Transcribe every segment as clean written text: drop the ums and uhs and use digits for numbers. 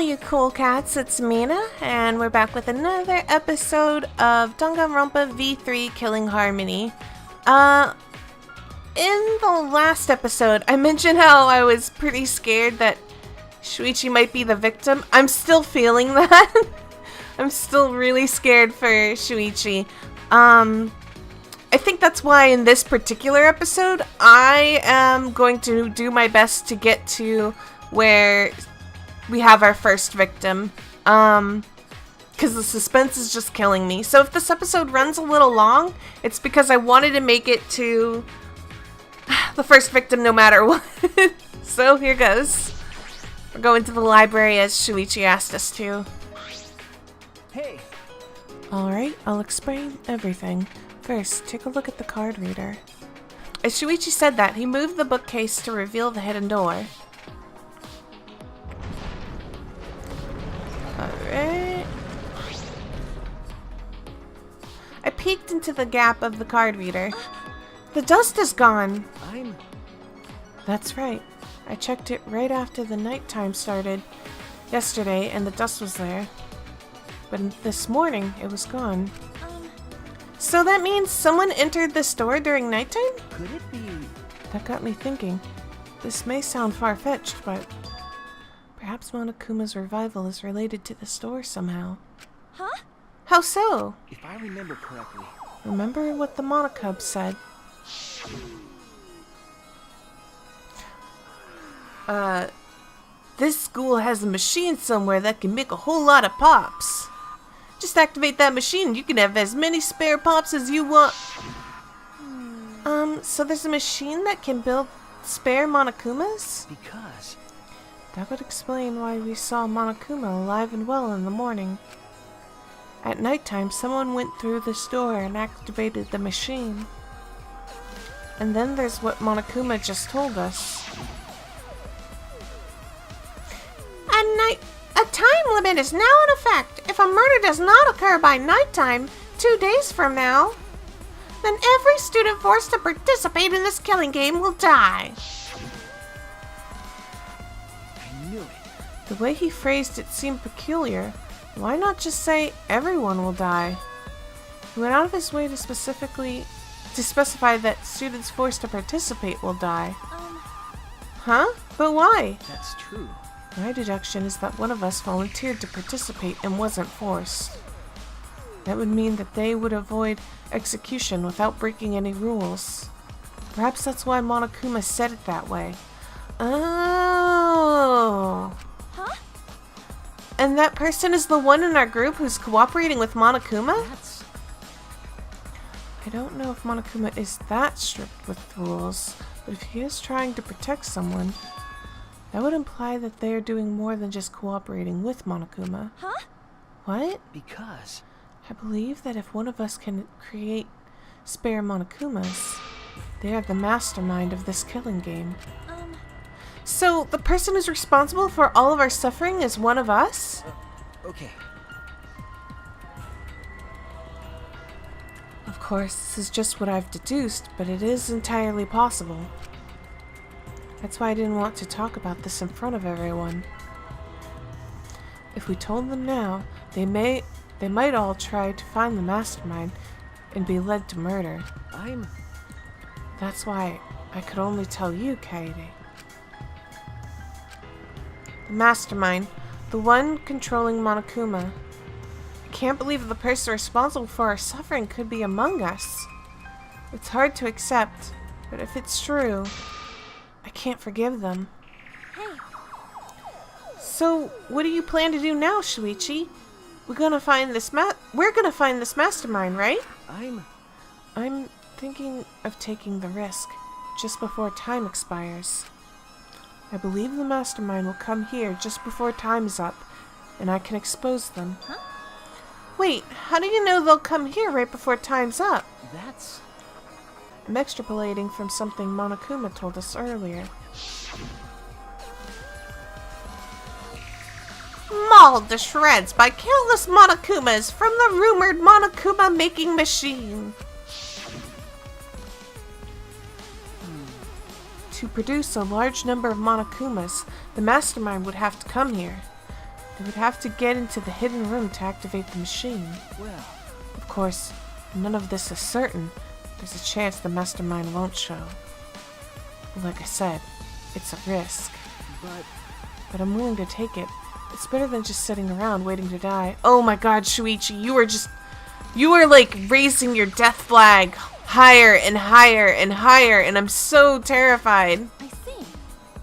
all you cool cats, it's Mina, and we're back with another episode of Danganronpa V3 Killing Harmony. In the last episode, I mentioned how I was pretty scared that Shuichi might be the victim. I'm still feeling that. I'm still really scared for Shuichi. I think that's why in this particular episode, I am going to do my best to get to where we have our first victim. Because the suspense is just killing me. So if this episode runs a little long, it's because I wanted to make it to the first victim no matter what. So here goes. We're going to the library as Shuichi asked us to. Hey! Alright, I'll explain everything. First, take a look at the card reader. As Shuichi said that, he moved the bookcase to reveal the hidden door. Alright. I peeked into the gap of the card reader. The dust is gone! That's right. I checked it right after the nighttime started yesterday and the dust was there. But this morning, it was gone. So that means someone entered this door during nighttime? Could it be? That got me thinking. This may sound far-fetched, but perhaps Monokuma's revival is related to this door somehow. Huh? How so? If I remember correctly. Remember what the Monokub said. This school has a machine somewhere that can make a whole lot of pops. Just activate that machine and you can have as many spare pops as you want. So there's a machine that can build spare Monokumas? Because That would explain why we saw Monokuma alive and well in the morning. At nighttime, someone went through this door and activated the machine. And then there's what Monokuma just told us. A time limit is now in effect. If a murder does not occur by nighttime, 2 days from now, then every student forced to participate in this killing game will die. I knew it. The way he phrased it seemed peculiar. Why not just say everyone will die? He went out of his way to specify that students forced to participate will die. Huh? But why? That's true. My deduction is that one of us volunteered to participate and wasn't forced. That would mean that they would avoid execution without breaking any rules. Perhaps that's why Monokuma said it that way. Oh. Huh? And that person is the one in our group who's cooperating with Monokuma? I don't know if Monokuma is that strict with rules, but if he is trying to protect someone, that would imply that they are doing more than just cooperating with Monokuma. Huh? What? Because I believe that if one of us can create spare Monokumas, they are the mastermind of this killing game. So, the person who's responsible for all of our suffering is one of us? okay. Of course, this is just what I've deduced, but it is entirely possible. That's why I didn't want to talk about this in front of everyone. If we told them now, they might all try to find the mastermind and be led to murder. That's why I could only tell you, Kaede. The mastermind, the one controlling Monokuma. I can't believe the person responsible for our suffering could be among us. It's hard to accept, but if it's true, I can't forgive them. Hey. So, what do you plan to do now, Shuichi? We're gonna find this mastermind, right? I'm thinking of taking the risk, just before time expires. I believe the mastermind will come here just before time is up, and I can expose them. Huh? Wait, how do you know they'll come here right before time's up? I'm extrapolating from something Monokuma told us earlier. Mauled to shreds by countless Monokumas from the rumored Monokuma making machine. To produce a large number of Monokumas, the mastermind would have to come here. We would have to get into the hidden room to activate the machine. Well, Of course, none of this is certain. There's a chance the mastermind won't show. Like I said, it's a risk. But I'm willing to take it. It's better than just sitting around waiting to die. Oh my god, Shuichi, you were like raising your death flag higher and higher and higher, and I'm so terrified. I see.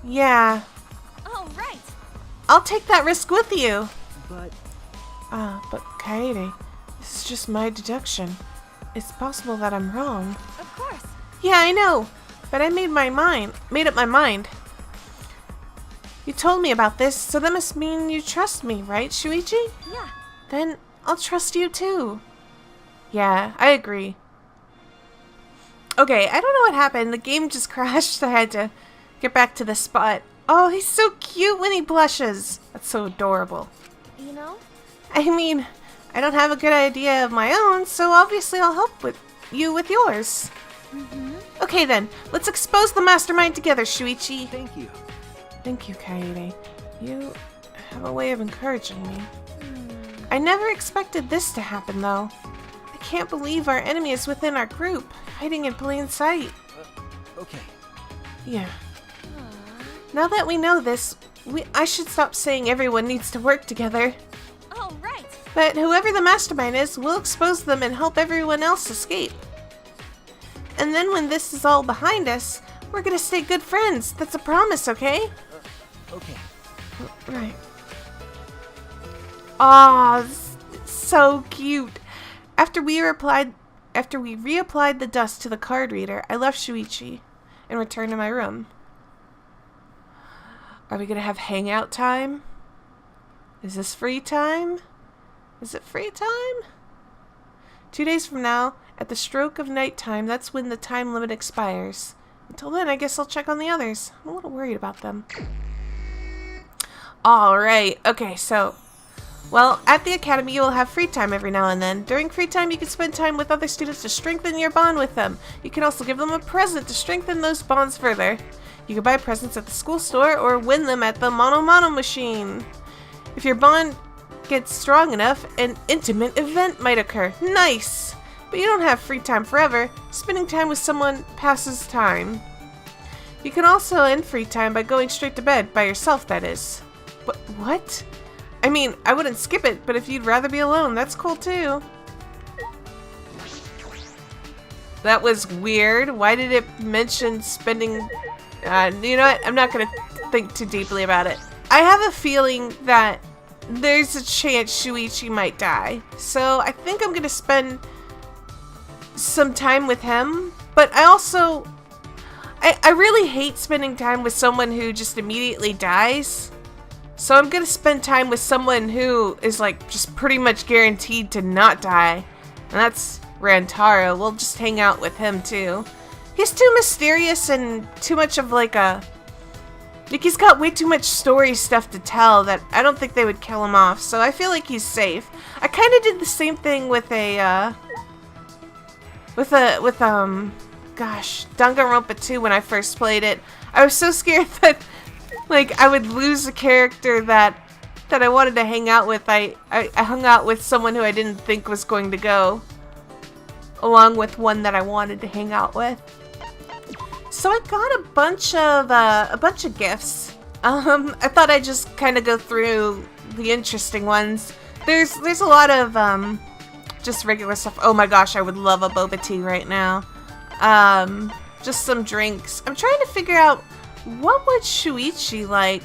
Yeah. Oh, right. I'll take that risk with you. but But Kaede, this is just my deduction. It's possible that I'm wrong. Of course. Yeah, I know, but I made up my mind. You told me about this, so that must mean you trust me, right, Shuichi? Yeah. Then I'll trust you too. Yeah, I agree. Okay, I don't know what happened. The game just crashed. I had to get back to the spot. Oh, he's so cute when he blushes. That's so adorable. You know? I mean, I don't have a good idea of my own, so obviously I'll help you with yours. Okay then, let's expose the mastermind together, Shuichi. thank you. Thank you, Kaede. You have a way of encouraging me. I never expected this to happen, though. I can't believe our enemy is within our group, hiding in plain sight. Okay. Yeah. Now that we know this, I should stop saying everyone needs to work together. Oh, right. But whoever the mastermind is, we'll expose them and help everyone else escape. And then when this is all behind us, we're gonna stay good friends. That's a promise, okay? Okay. Right. Aw, so cute. After we reapplied the dust to the card reader, I left Shuichi and returned to my room. Are we gonna have hangout time? Is this free time? Is it free time? 2 days from now, at the stroke of night time, that's when the time limit expires. Until then, I guess I'll check on the others. I'm a little worried about them. Alright, okay, so... Well, at the academy, you will have free time every now and then. During free time, you can spend time with other students to strengthen your bond with them. You can also give them a present to strengthen those bonds further. You can buy presents at the school store or win them at the MonoMono machine. If your bond gets strong enough, an intimate event might occur. Nice! But you don't have free time forever. Spending time with someone passes time. You can also end free time by going straight to bed, by yourself, that is. But what? I mean, I wouldn't skip it, but if you'd rather be alone, that's cool too. That was weird. Why did it mention spending... you know what? I'm not going to think too deeply about it. I have a feeling that there's a chance Shuichi might die. So I think I'm going to spend some time with him. But I also... I really hate spending time with someone who just immediately dies. So I'm going to spend time with someone who is like just pretty much guaranteed to not die. And that's Rantaro. We'll just hang out with him too. He's too mysterious and too much of like a... Like he's got way too much story stuff to tell that I don't think they would kill him off. So I feel like he's safe. I kind of did the same thing with a... Gosh, Danganronpa 2 when I first played it. I was so scared that... Like, I would lose a character that I wanted to hang out with. I hung out with someone who I didn't think was going to go, along with one that I wanted to hang out with. So I got a bunch of gifts. I thought I'd just kind of go through the interesting ones. There's a lot of just regular stuff. Oh my gosh, I would love a boba tea right now. Just some drinks. I'm trying to figure out, what would Shuichi like?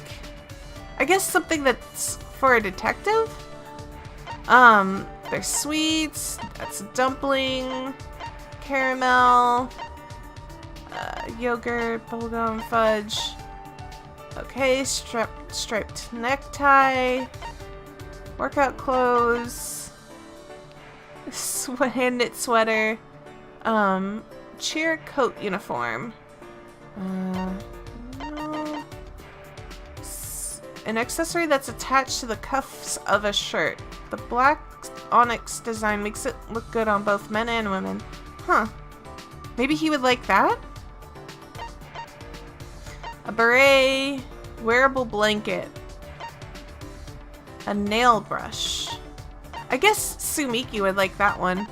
I guess something that's for a detective? There's sweets, that's a dumpling, caramel, yogurt, bubblegum, fudge. Okay, striped necktie, workout clothes, hand knit sweater, cheer coat uniform. An accessory that's attached to the cuffs of a shirt. The black onyx design makes it look good on both men and women. Huh. Maybe he would like that? A beret, wearable blanket. A nail brush. I guess Sumiki would like that one.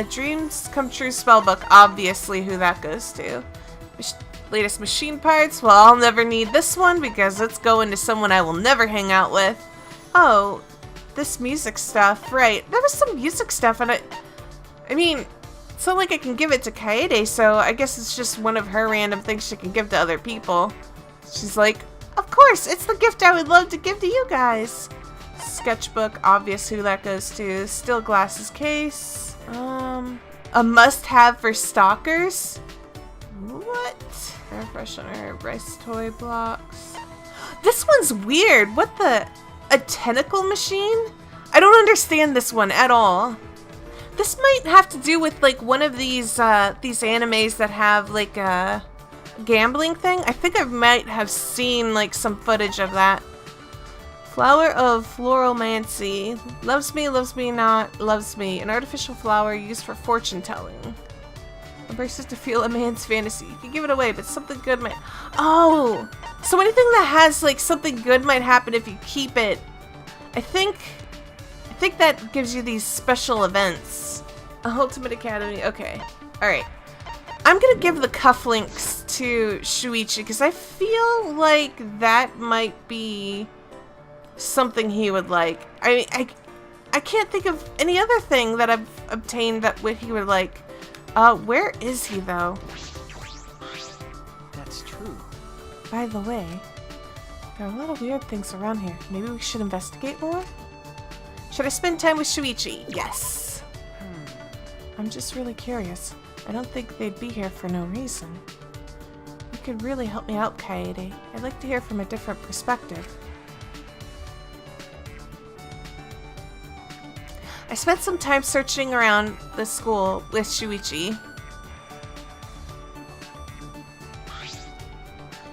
Dreams Come True spellbook. Obviously who that goes to. Latest machine parts. Well, I'll never need this one because it's going to someone I will never hang out with. Oh, this music stuff. Right. There was some music stuff and I mean, it's not like I can give it to Kaede, so I guess it's just one of her random things she can give to other people. She's like, of course, it's the gift I would love to give to you guys. Sketchbook, obvious who that goes to. Still glasses case. A must-have for stalkers? What? Air freshener, rice toy blocks. This one's weird. What the? A tentacle machine? I don't understand this one at all. This might have to do with like one of these animes that have like a gambling thing. I think I might have seen like some footage of that. Flower of Floromancy. Loves me not, loves me. An artificial flower used for fortune telling. Embraces to feel a man's fantasy. You can give it away, but something good might... Oh! So anything that has like something good might happen if you keep it. I think that gives you these special events. Ultimate Academy. Okay. Alright. I'm gonna give the cufflinks to Shuichi because I feel like that might be something he would like. I can't think of any other thing that I've obtained that he would like. Where is he though? That's true. By the way, there are a lot of weird things around here. Maybe we should investigate more? Should I spend time with Shuichi? Yes. I'm just really curious. I don't think they'd be here for no reason. You could really help me out, Kaede. I'd like to hear from a different perspective. I spent some time searching around the school with Shuichi.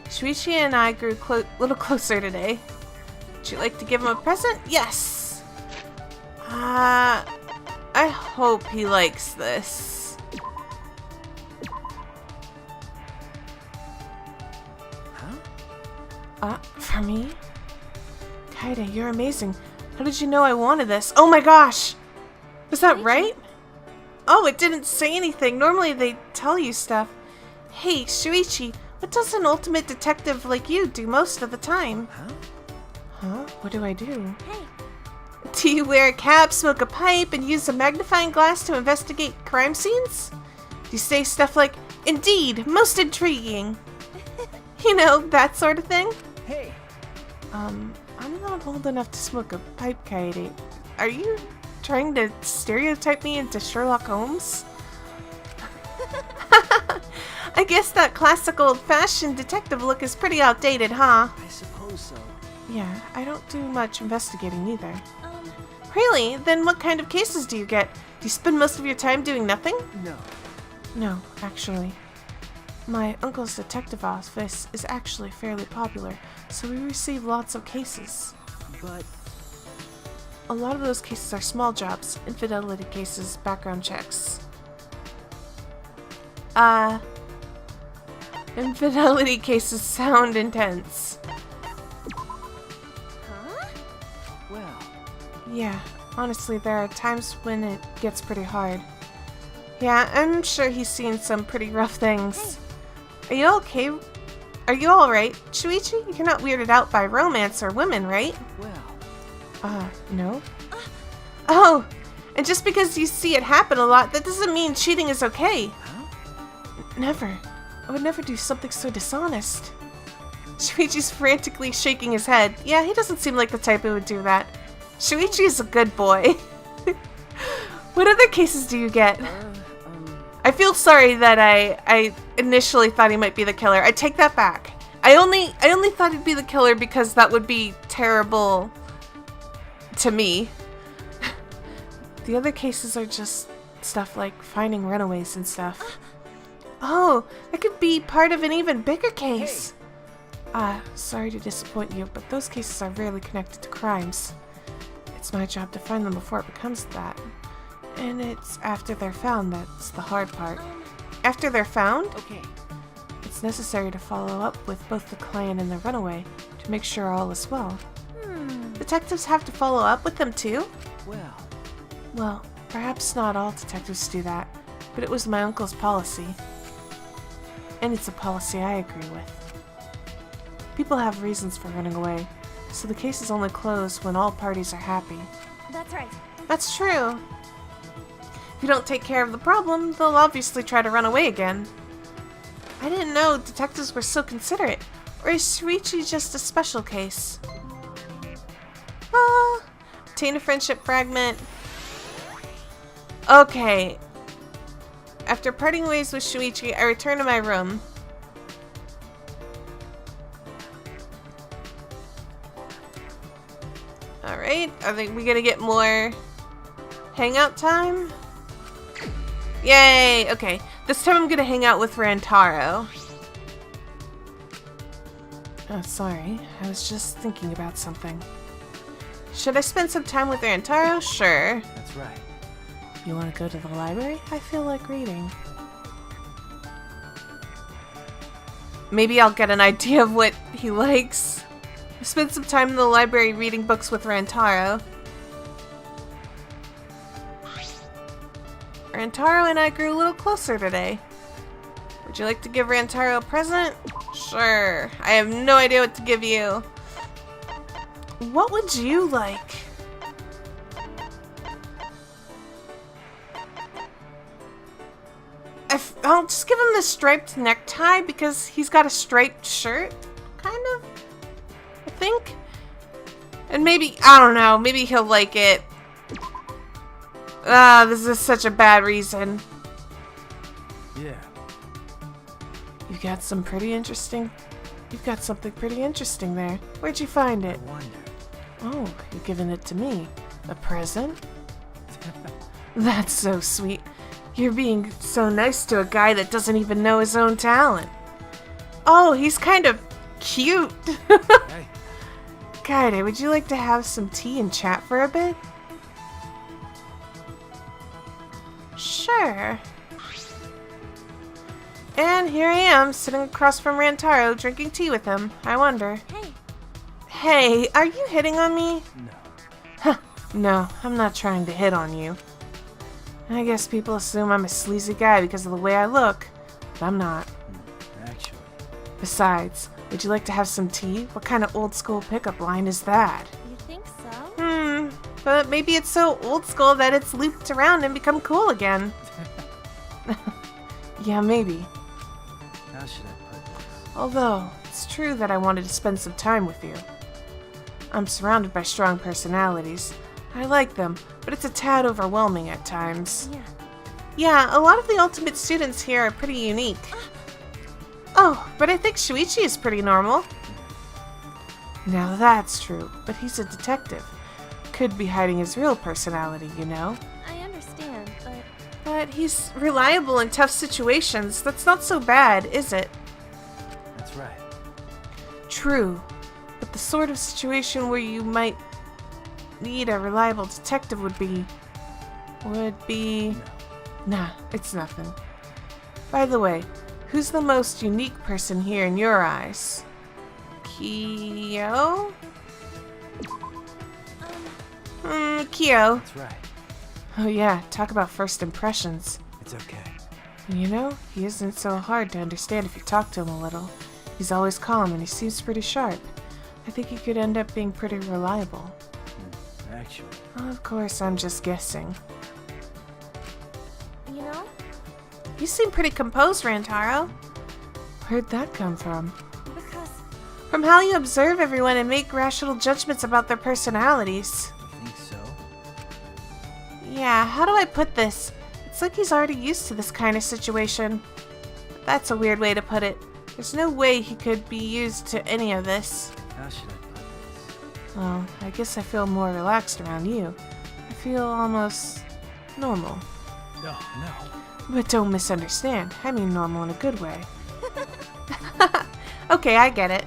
Shuichi and I grew a little closer today. Would you like to give him a present? Yes! I hope he likes this. Huh? For me? Kaede, you're amazing. How did you know I wanted this? Oh my gosh! Was that right? Oh, it didn't say anything. Normally they tell you stuff. Hey, Shuichi, what does an ultimate detective like you do most of the time? Huh? Huh? What do I do? Hey. Do you wear a cap, smoke a pipe, and use a magnifying glass to investigate crime scenes? Do you say stuff like, indeed, most intriguing? You know, that sort of thing? Hey. I'm not old enough to smoke a pipe, Kaede. Are you trying to stereotype me into Sherlock Holmes? I guess that classic old-fashioned detective look is pretty outdated, huh? I suppose so. Yeah, I don't do much investigating either. Really? Then what kind of cases do you get? Do you spend most of your time doing nothing? No. No, actually. My uncle's detective office is actually fairly popular, so we receive lots of cases. But A lot of those cases are small jobs, infidelity cases, background checks. Infidelity cases sound intense. Huh? well, Yeah, honestly, there are times when it gets pretty hard. Yeah, I'm sure he's seen some pretty rough things. Are you okay? Are you alright? Shuichi, you're not weirded out by romance or women, right? well. No? Oh, and just because you see it happen a lot, that doesn't mean cheating is okay. Huh? Never. I would never do something so dishonest. Shuichi's frantically shaking his head. Yeah, he doesn't seem like the type who would do that. Shuichi is a good boy. What other cases do you get? I feel sorry that I initially thought he might be the killer. I take that back. I only thought he'd be the killer because that would be terrible to me. The other cases are just stuff like finding runaways and stuff. Oh, that could be part of an even bigger case. Sorry to disappoint you, but those cases are rarely connected to crimes. It's my job to find them before it becomes that. And it's after they're found that's the hard part. After they're found, Okay. it's necessary to follow up with both the client and the runaway to make sure all is well. The Detectives have to follow up with them too? Well, Well, perhaps not all detectives do that, but it was my uncle's policy. And it's a policy I agree with. People have reasons for running away, so the case is only closed when all parties are happy. That's right. That's true. If you don't take care of the problem, they'll obviously try to run away again. I didn't know detectives were so considerate. Or is Shuichi just a special case? Ah, obtain a friendship fragment. Okay. After parting ways with Shuichi, I return to my room. Alright, are we gonna get more hangout time? Yay! Okay, this time I'm gonna hang out with Rantaro. Oh, sorry. I was just thinking about something. Should I spend some time with Rantaro? Sure. that's right. You want to go to the library? I feel like reading. Maybe I'll get an idea of what he likes. I spent some time in the library reading books with Rantaro. Rantaro and I grew a little closer today. Would you like to give Rantaro a present? Sure. I have no idea what to give you. What would you like? I'll just give him the striped necktie because he's got a striped shirt, kind of, I think. And maybe, I don't know, maybe he'll like it. This is such a bad reason. Yeah. You've got something pretty interesting there. Where'd you find I it? wonder. Oh, you're giving it to me. A present? That's so sweet. You're being so nice to a guy that doesn't even know his own talent. Oh, he's kind of cute. Hey, Kaede, would you like to have some tea and chat for a bit? Sure. And here I am, sitting across from Rantaro, drinking tea with him. I wonder. Hey, Hey, are you hitting on me? no. Huh, no, I'm not trying to hit on you. I guess people assume I'm a sleazy guy because of the way I look, but I'm not. Actually, Besides, would you like to have some tea? What kind of old school pickup line is that? you think so? But maybe it's so old school that it's looped around and become cool again. Yeah, maybe. how should I put this? Although, it's true that I wanted to spend some time with you. I'm surrounded by strong personalities. I like them, but it's a tad overwhelming at times. Yeah. Yeah, a lot of the ultimate students here are pretty unique. Oh, but I think Shuichi is pretty normal. Now that's true, but he's a detective. Could be hiding his real personality, you know? I understand, but But he's reliable in tough situations. That's not so bad, is it? That's right. True, but the sort of situation where you might need a reliable detective would be... Nah, it's nothing. By the way, who's the most unique person here in your eyes? Kyo? Kyo. That's right. Oh yeah, talk about first impressions. It's okay. You know, he isn't so hard to understand if you talk to him a little. He's always calm and he seems pretty sharp. I think he could end up being pretty reliable. Actually, Of course, I'm just guessing. you know, You seem pretty composed, Rantaro. Where'd that come from? because From how you observe everyone and make rational judgments about their personalities. you think so? Yeah, how do I put this? It's like he's already used to this kind of situation. That's a weird way to put it. There's no way he could be used to any of this. How should I put this? Well, I guess I feel more relaxed around you. I feel almost normal. No. But don't misunderstand. I mean normal in a good way. Okay, I get it.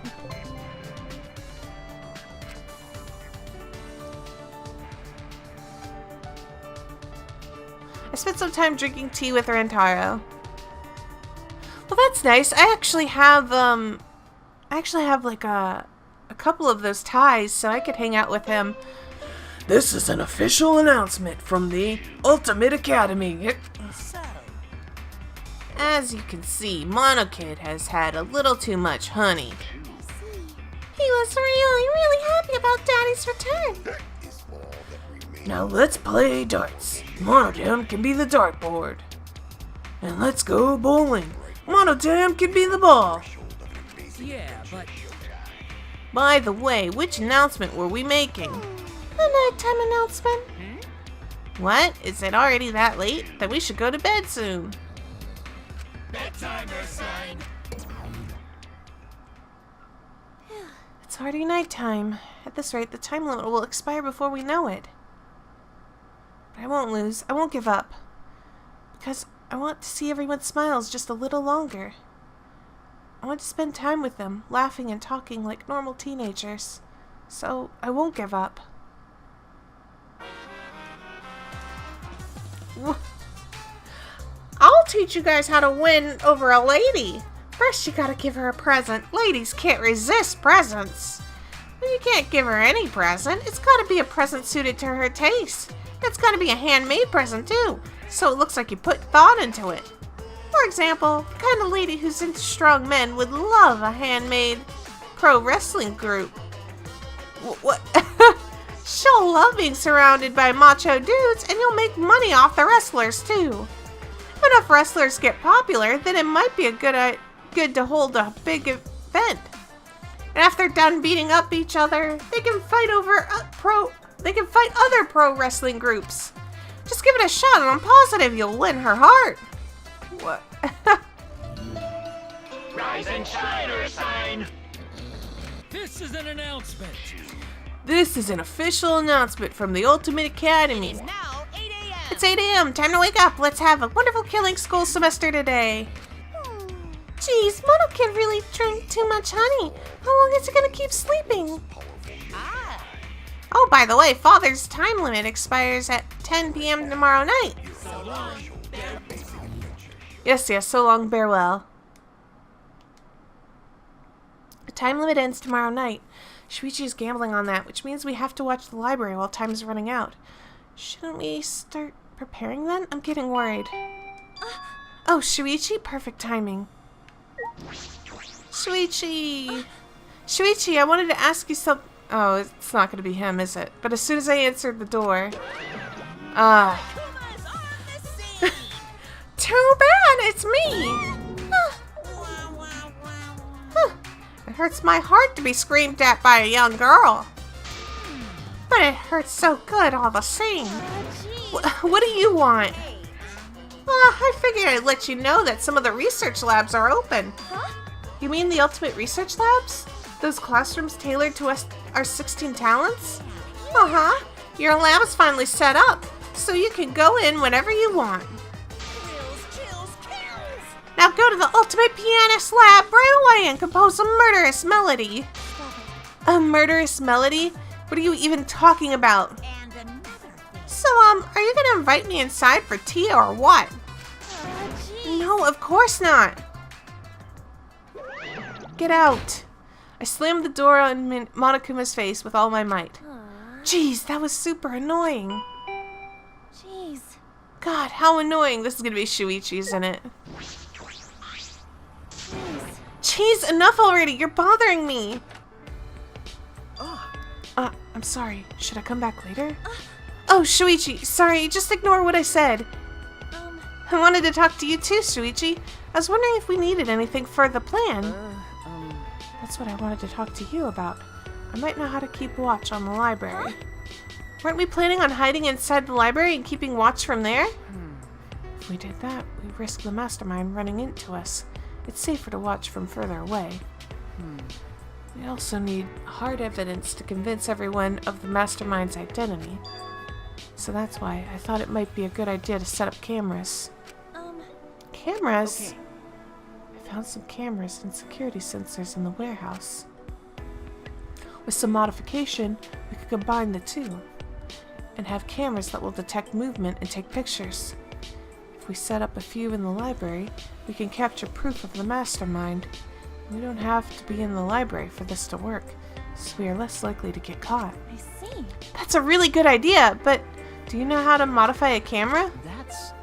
I spent some time drinking tea with Rantaro. Well, that's nice. I actually have like a a couple of those ties so I could hang out with him. This is an official announcement from the Ultimate Academy. As you can see, Monokid has had a little too much honey. He was really happy about Daddy's return. Now let's play darts. Monodam can be the dartboard. And let's go bowling. Monodam can be the ball. Yeah, but By the way, which announcement were we making? A nighttime announcement. What? Is it already that late? Then we should go to bed soon. It's already nighttime. At this rate, the time limit will expire before we know it. But I won't lose. I won't give up. Because I want to see everyone's smiles just a little longer. I want to spend time with them, laughing and talking like normal teenagers. So I won't give up. I'll teach you guys how to win over a lady. First, you gotta give her a present. Ladies can't resist presents. Well, you can't give her any present. It's gotta be a present suited to her taste. It's gotta be a handmade present, too, so it looks like you put thought into it. For example, the kind of lady who's into strong men would love a handmade pro wrestling group. What? She'll love being surrounded by macho dudes, and you'll make money off the wrestlers, too. If enough wrestlers get popular, then it might be good to hold a big event. And after they're done beating up each other, they can fight other pro wrestling groups. Just give it a shot, and I'm positive you'll win her heart. What? rise and shine or sign. This is an announcement. This is an official announcement from the Ultimate Academy. Now 8 a.m. It's 8 a.m. Time to wake up. Let's have a wonderful killing school semester today. Geez, Monokid really drank too much honey. How long is he gonna keep sleeping? Oh, by the way, Father's time limit expires at 10 p.m. tomorrow night. Yes, so long, farewell. The time limit ends tomorrow night. Shuichi's gambling on that, which means we have to watch the library while time is running out. Shouldn't we start preparing then? I'm getting worried. Oh, Shuichi? Perfect timing. Shuichi! Shuichi, I wanted to ask you something. Oh, it's not going to be him, is it? But as soon as I answered the door... Too bad, it's me! It hurts my heart to be screamed at by a young girl. But it hurts so good all the same. What do you want? I figured I'd let you know that some of the research labs are open. You mean the Ultimate Research Labs? Those classrooms tailored to us, our 16 talents? Uh-huh. Your lab is finally set up, so you can go in whenever you want. Now go to the Ultimate Pianist Lab right away and compose a murderous melody. A murderous melody? What are you even talking about? So, are you gonna invite me inside for tea or what? No, of course not. Get out. I slammed the door on Monokuma's face with all my might. Jeez, that was super annoying. Jeez. God, how annoying. This is gonna be Shuichi, isn't it? Jeez, enough already. You're bothering me. I'm sorry. Should I come back later? Oh, Shuichi, sorry. Just ignore what I said. I wanted to talk to you too, Shuichi. I was wondering if we needed anything for the plan. That's what I wanted to talk to you about. I might know how to keep watch on the library. Weren't we planning on hiding inside the library and keeping watch from there? If we did that, we'd risk the mastermind running into us. It's safer to watch from further away. We also need hard evidence to convince everyone of the mastermind's identity. So that's why I thought it might be a good idea to set up cameras. Cameras? Okay. I found some cameras and security sensors in the warehouse. With some modification, we could combine the two and have cameras that will detect movement and take pictures. If we set up a few in the library, we can capture proof of the mastermind. We don't have to be in the library for this to work, so we are less likely to get caught. I see. That's a really good idea, but do you know how to modify a camera? That's...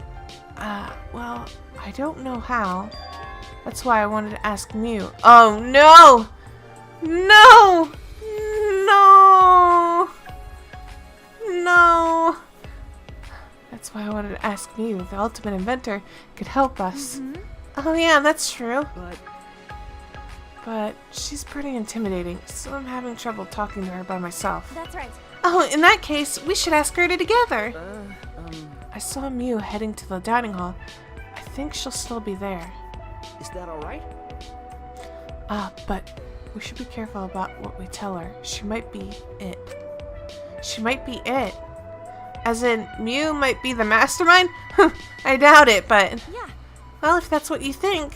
Well, I don't know how. That's why I wanted to ask Mew. Oh, no! No! No! No! That's why I wanted to ask Mew if the ultimate inventor could help us. Oh yeah, that's true. But she's pretty intimidating, so I'm having trouble talking to her by myself. That's right. Oh, in that case, we should ask her together. I saw Mew heading to the dining hall. I think she'll still be there. Is that alright? But we should be careful about what we tell her. She might be it. She might be it. As in, Mew might be the mastermind? I doubt it, but... Yeah. Well, if that's what you think.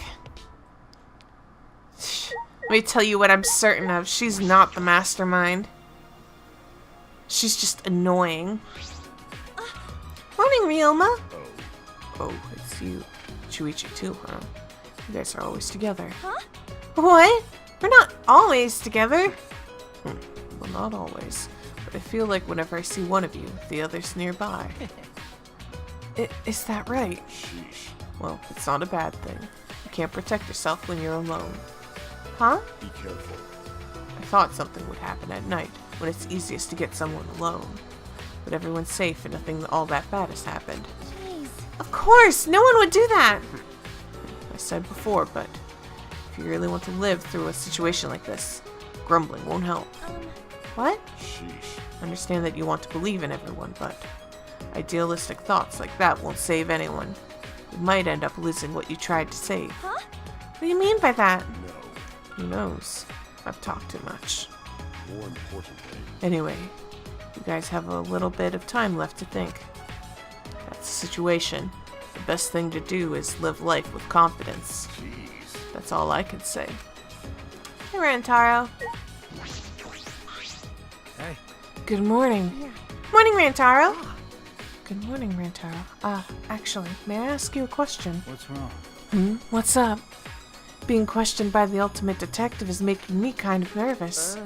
Let me tell you what I'm certain of. She's not the mastermind. She's just annoying. Morning, Ryoma. Oh, it's you. Shuichi too, huh? You guys are always together. Huh? What? We're not always together. Well, not always. But I feel like whenever I see one of you, the other's nearby. Is that right? Sheesh. Well, it's not a bad thing. You can't protect yourself when you're alone. Huh? Be careful. I thought something would happen at night, when it's easiest to get someone alone. But everyone's safe and nothing all that bad has happened. Jeez. Of course! No one would do that! I said before, but if you really want to live through a situation like this, grumbling won't help. What? Sheesh. I understand that you want to believe in everyone, but idealistic thoughts like that won't save anyone. You might end up losing what you tried to save. Huh? What do you mean by that? No. Who knows? I've talked too much. More importantly, Anyway, you guys have a little bit of time left to think. That's the situation. The best thing to do is live life with confidence. jeez. That's all I can say. Hey, Rantaro. Hey. Good morning. Morning, Rantaro. Good morning, Rantaro. Actually, may I ask you a question? What's wrong? What's up? Being questioned by the ultimate detective is making me kind of nervous.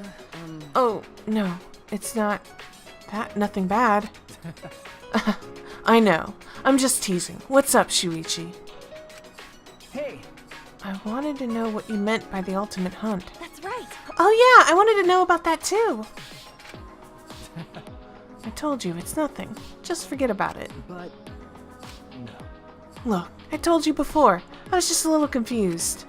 Oh, no. It's not that. Nothing bad. I know. I'm just teasing. What's up, Shuichi? Hey! I wanted to know what you meant by the ultimate hunt. That's right. Oh yeah, I wanted to know about that too. I told you, it's nothing. Just forget about it. But... no. Look, I told you before. I was just a little confused.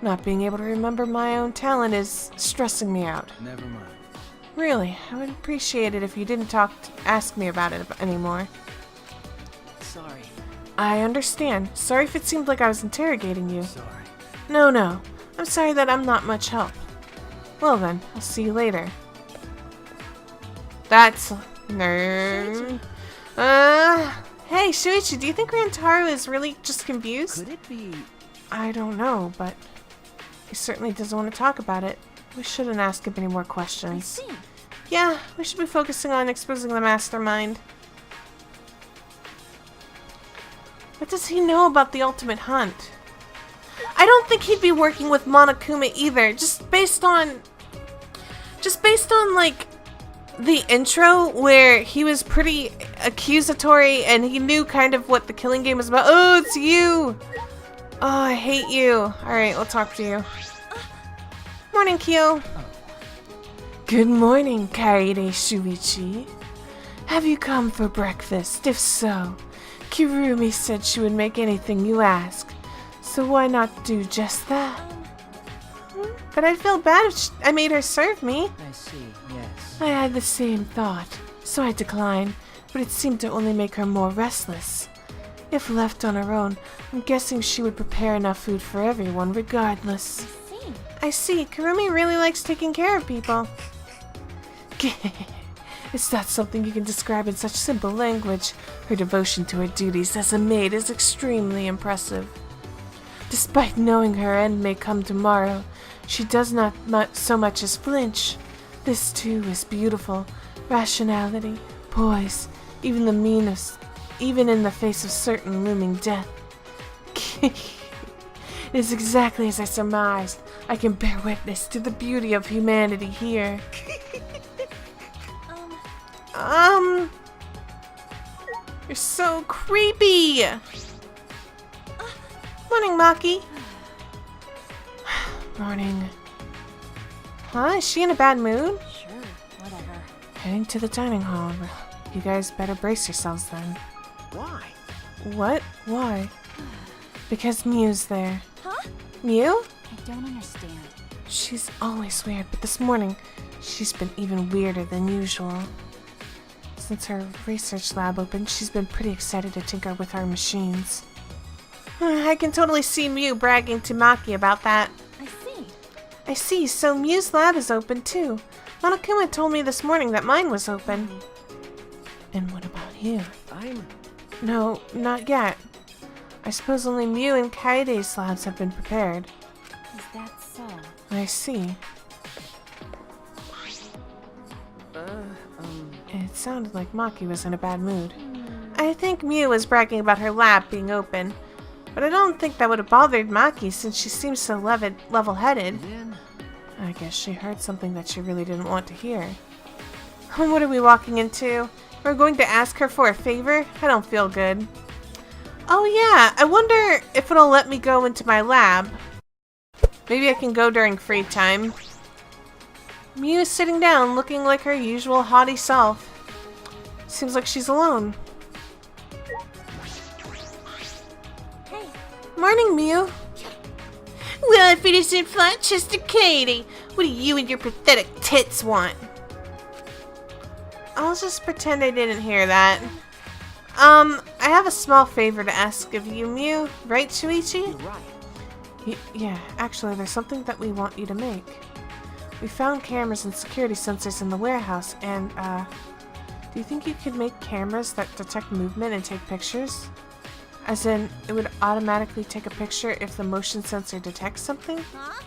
Not being able to remember my own talent is stressing me out. Never mind. Really, I would appreciate it if you didn't ask me about it anymore. Sorry. I understand. Sorry if it seemed like I was interrogating you. Sorry. No. I'm sorry that I'm not much help. Well then, I'll see you later. That's... nerd. Hey, Shuichi, do you think Rantaro is really just confused? Could it be... I don't know, but he certainly doesn't want to talk about it. We shouldn't ask him any more I questions. see. Yeah, we should be focusing on exposing the mastermind. What does he know about the ultimate hunt? I don't think he'd be working with Monokuma either, just based on like the intro where he was pretty accusatory and he knew kind of what the killing game was about. Oh, it's you! Oh, I hate you. Alright, we'll talk to you. Morning, Kyo. Good morning, Kaede Shuichi. Have you come for breakfast? If so, Kirumi said she would make anything you ask. So why not do just that? But I'd feel bad if I made her serve me. I see, yes. I had the same thought, so I declined, but it seemed to only make her more restless. If left on her own, I'm guessing she would prepare enough food for everyone regardless. See. I see. Kirumi really likes taking care of people. Is that something you can describe in such simple language? Her devotion to her duties as a maid is extremely impressive. Despite knowing her end may come tomorrow, she does not so much as flinch. This too is beautiful. Rationality, poise, even the meanest, even in the face of certain looming death. It is exactly as I surmised. I can bear witness to the beauty of humanity here. You're so creepy! Morning, Maki. Morning. Huh? Is she in a bad mood? Sure, whatever. Heading to the dining hall. You guys better brace yourselves then. Why? What? Why? Because Mew's there. Huh? Mew? I don't understand. She's always weird, but this morning, she's been even weirder than usual. Since her research lab opened, she's been pretty excited to tinker with our machines. I can totally see Mew bragging to Maki about that. I see. I see, so Mew's lab is open too. Monokuma told me this morning that mine was open. And what about you? No, not yet. I suppose only Mew and Kaede's labs have been prepared. Is that so? I see. It sounded like Maki was in a bad mood. I think Mew was bragging about her lab being open, but I don't think that would have bothered Maki since she seems so level-headed. I guess she heard something that she really didn't want to hear. What are we walking into? We're going to ask her for a favor? I don't feel good. Oh yeah, I wonder if it'll let me go into my lab. Maybe I can go during free time. Mew is sitting down, looking like her usual haughty self. Seems like she's alone. Hey. Morning, Mew. Well, I finished in flat chest to Kaede. What do you and your pathetic tits want? I'll just pretend I didn't hear that. I have a small favor to ask of you, Mew. Right, Shuichi? You're right. Yeah, actually, there's something that we want you to make. We found cameras and security sensors in the warehouse, and, do you think you could make cameras that detect movement and take pictures? As in, it would automatically take a picture if the motion sensor detects something? Huh?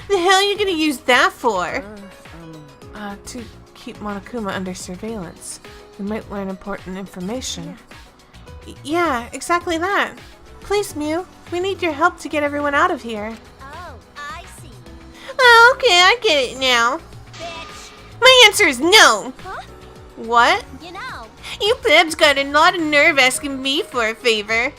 The hell are you gonna use that for? To keep Monokuma under surveillance. We might learn important information. Yeah, exactly that. Please, Mew, we need your help to get everyone out of here. Oh, I see. Oh, okay, I get it now. Bitch. My answer is no. Huh? What? You know. You plebs got a lot of nerve asking me for a favor.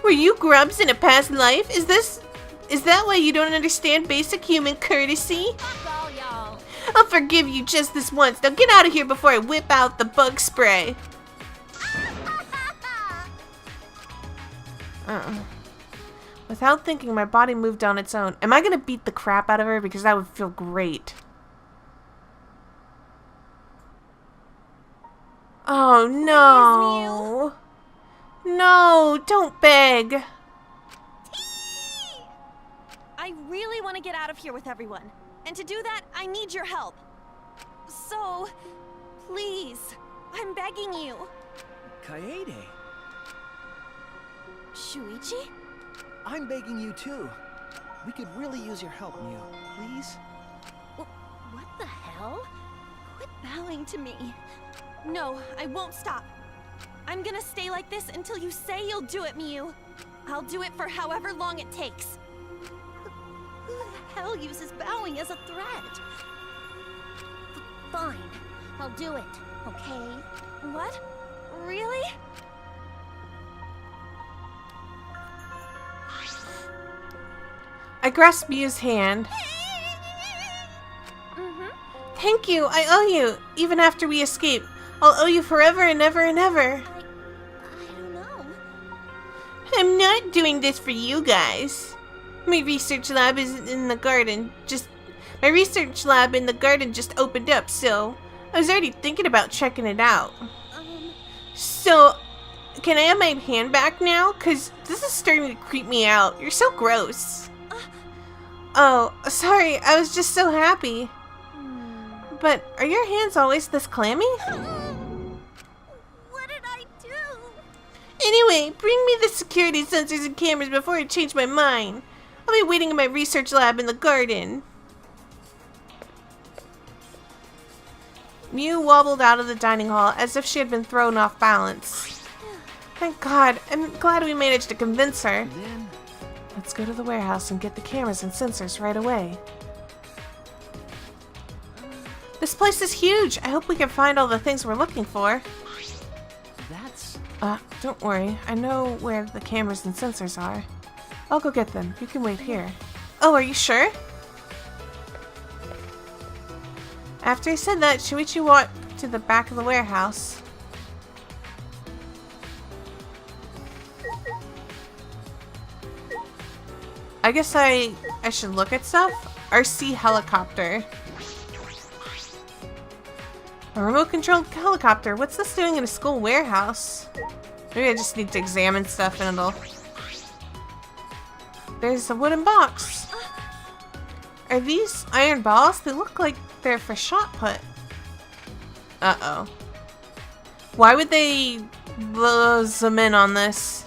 Were you grubs in a past life? Is that why you don't understand basic human courtesy? Fuck all y'all. I'll forgive you just this once. Now get out of here before I whip out the bug spray. Without thinking, my body moved on its own. Am I gonna beat the crap out of her? Because that would feel great. Oh no. No, don't beg. I really want to get out of here with everyone. And to do that, I need your help. So, please, I'm begging you. Kaede, Shuichi? I'm begging you too. We could really use your help, Mew. Please? What the hell? Quit bowing to me. No, I won't stop. I'm gonna stay like this until you say you'll do it, Mew. I'll do it for however long it takes. Who the hell uses bowing as a threat? Fine. I'll do it, okay? What? Really? I grasped Mew's hand. Thank you, I owe you. Even after we escape, I'll owe you forever and ever and ever. I don't know. I'm not doing this for you guys. My research lab is in the garden. My research lab in the garden just opened up, so I was already thinking about checking it out. So, can I have my hand back now? Cause this is starting to creep me out. You're so gross. Oh, sorry. I was just so happy. But are your hands always this clammy? What did I do? Anyway, bring me the security sensors and cameras before I change my mind. I'll be waiting in my research lab in the garden. Mew wobbled out of the dining hall as if she had been thrown off balance. Thank God. I'm glad we managed to convince her. Then Let's go to the warehouse and get the cameras and sensors right away. This place is huge. I hope we can find all the things we're looking for. That's... Don't worry. I know where the cameras and sensors are. I'll go get them. You can wait here. Oh, are you sure? After he said that, Shuichi walked to the back of the warehouse. I guess I should look at stuff. RC helicopter. A remote-controlled helicopter. What's this doing in a school warehouse? Maybe I just need to examine stuff and it'll... There's a wooden box. Are these iron balls? They look like they're for shot put. Uh-oh. Why would they zoom in on this?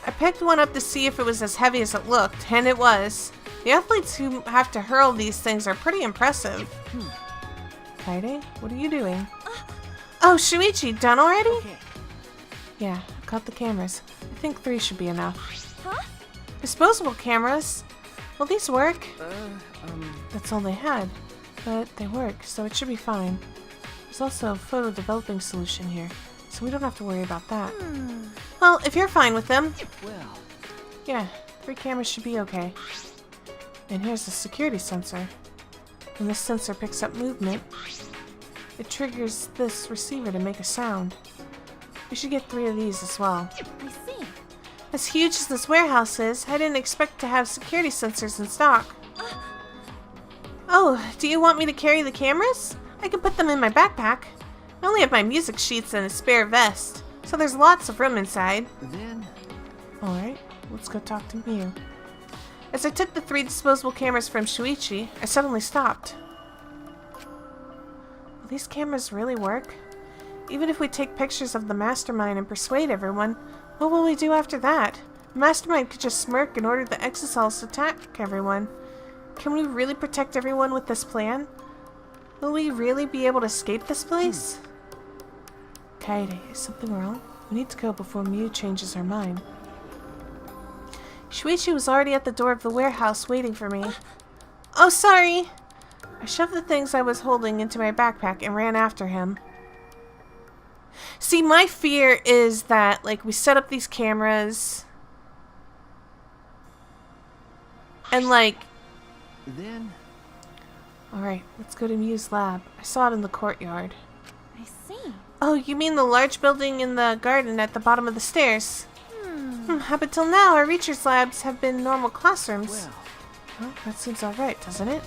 I picked one up to see if it was as heavy as it looked, and it was. The athletes who have to hurl these things are pretty impressive. Kaede, what are you doing? Oh, Shuichi, done already? Okay. Yeah, I got the cameras. I think 3 should be enough. Huh? Disposable cameras? Will these work? That's all they had. But they work, so it should be fine. There's also a photo developing solution here, so we don't have to worry about that. Well, if you're fine with them. Well, Yeah, 3 cameras should be okay. And here's the security sensor. When this sensor picks up movement, it triggers this receiver to make a sound. We should get 3 of these as well. I see. As huge as this warehouse is, I didn't expect to have security sensors in stock. Oh, do you want me to carry the cameras? I can put them in my backpack. I only have my music sheets and a spare vest, so there's lots of room inside. then... Alright, let's go talk to Miu. As I took the 3 disposable cameras from Shuichi, I suddenly stopped. Will these cameras really work? Even if we take pictures of the mastermind and persuade everyone, what will we do after that? The mastermind could just smirk and order the exosols to attack everyone. Can we really protect everyone with this plan? Will we really be able to escape this place? Kaede, is something wrong? We need to go before Miu changes her mind. Shuichi was already at the door of the warehouse waiting for me. Oh, sorry! I shoved the things I was holding into my backpack and ran after him. See, my fear is that, like, we set up these cameras and, like... Then... Alright, let's go to Miu's lab. I saw it in the courtyard. I see. Oh, you mean the large building in the garden at the bottom of the stairs? Up until now, our research labs have been normal classrooms. Well, Well, that seems alright, doesn't it?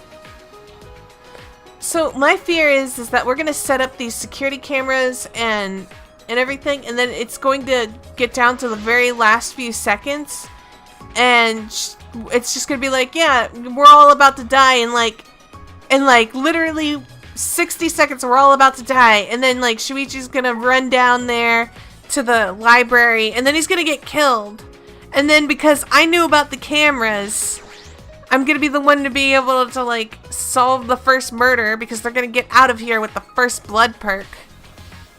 So, my fear is that we're going to set up these security cameras and everything, and then it's going to get down to the very last few seconds, and it's just going to be like, yeah, we're all about to die, and like, literally 60 seconds, we're all about to die, and then, like, Shuichi's going to run down there to the library, and then he's gonna get killed. And then because I knew about the cameras, I'm gonna be the one to be able to, like, solve the first murder because they're gonna get out of here with the first blood perk.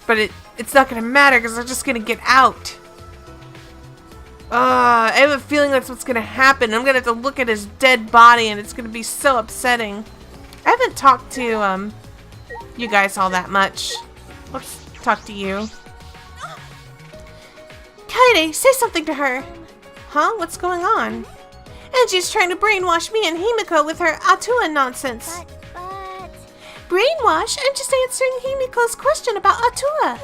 But it's not gonna matter because they're just gonna get out. I have a feeling that's what's gonna happen. I'm gonna have to look at his dead body and it's gonna be so upsetting. I haven't talked to, you guys all that much. Let's talk to you. Kaede, say something to her. Huh? What's going on? Angie's trying to brainwash me and Himiko with her Atua nonsense. But... Brainwash? I'm just answering Himiko's question about Atua.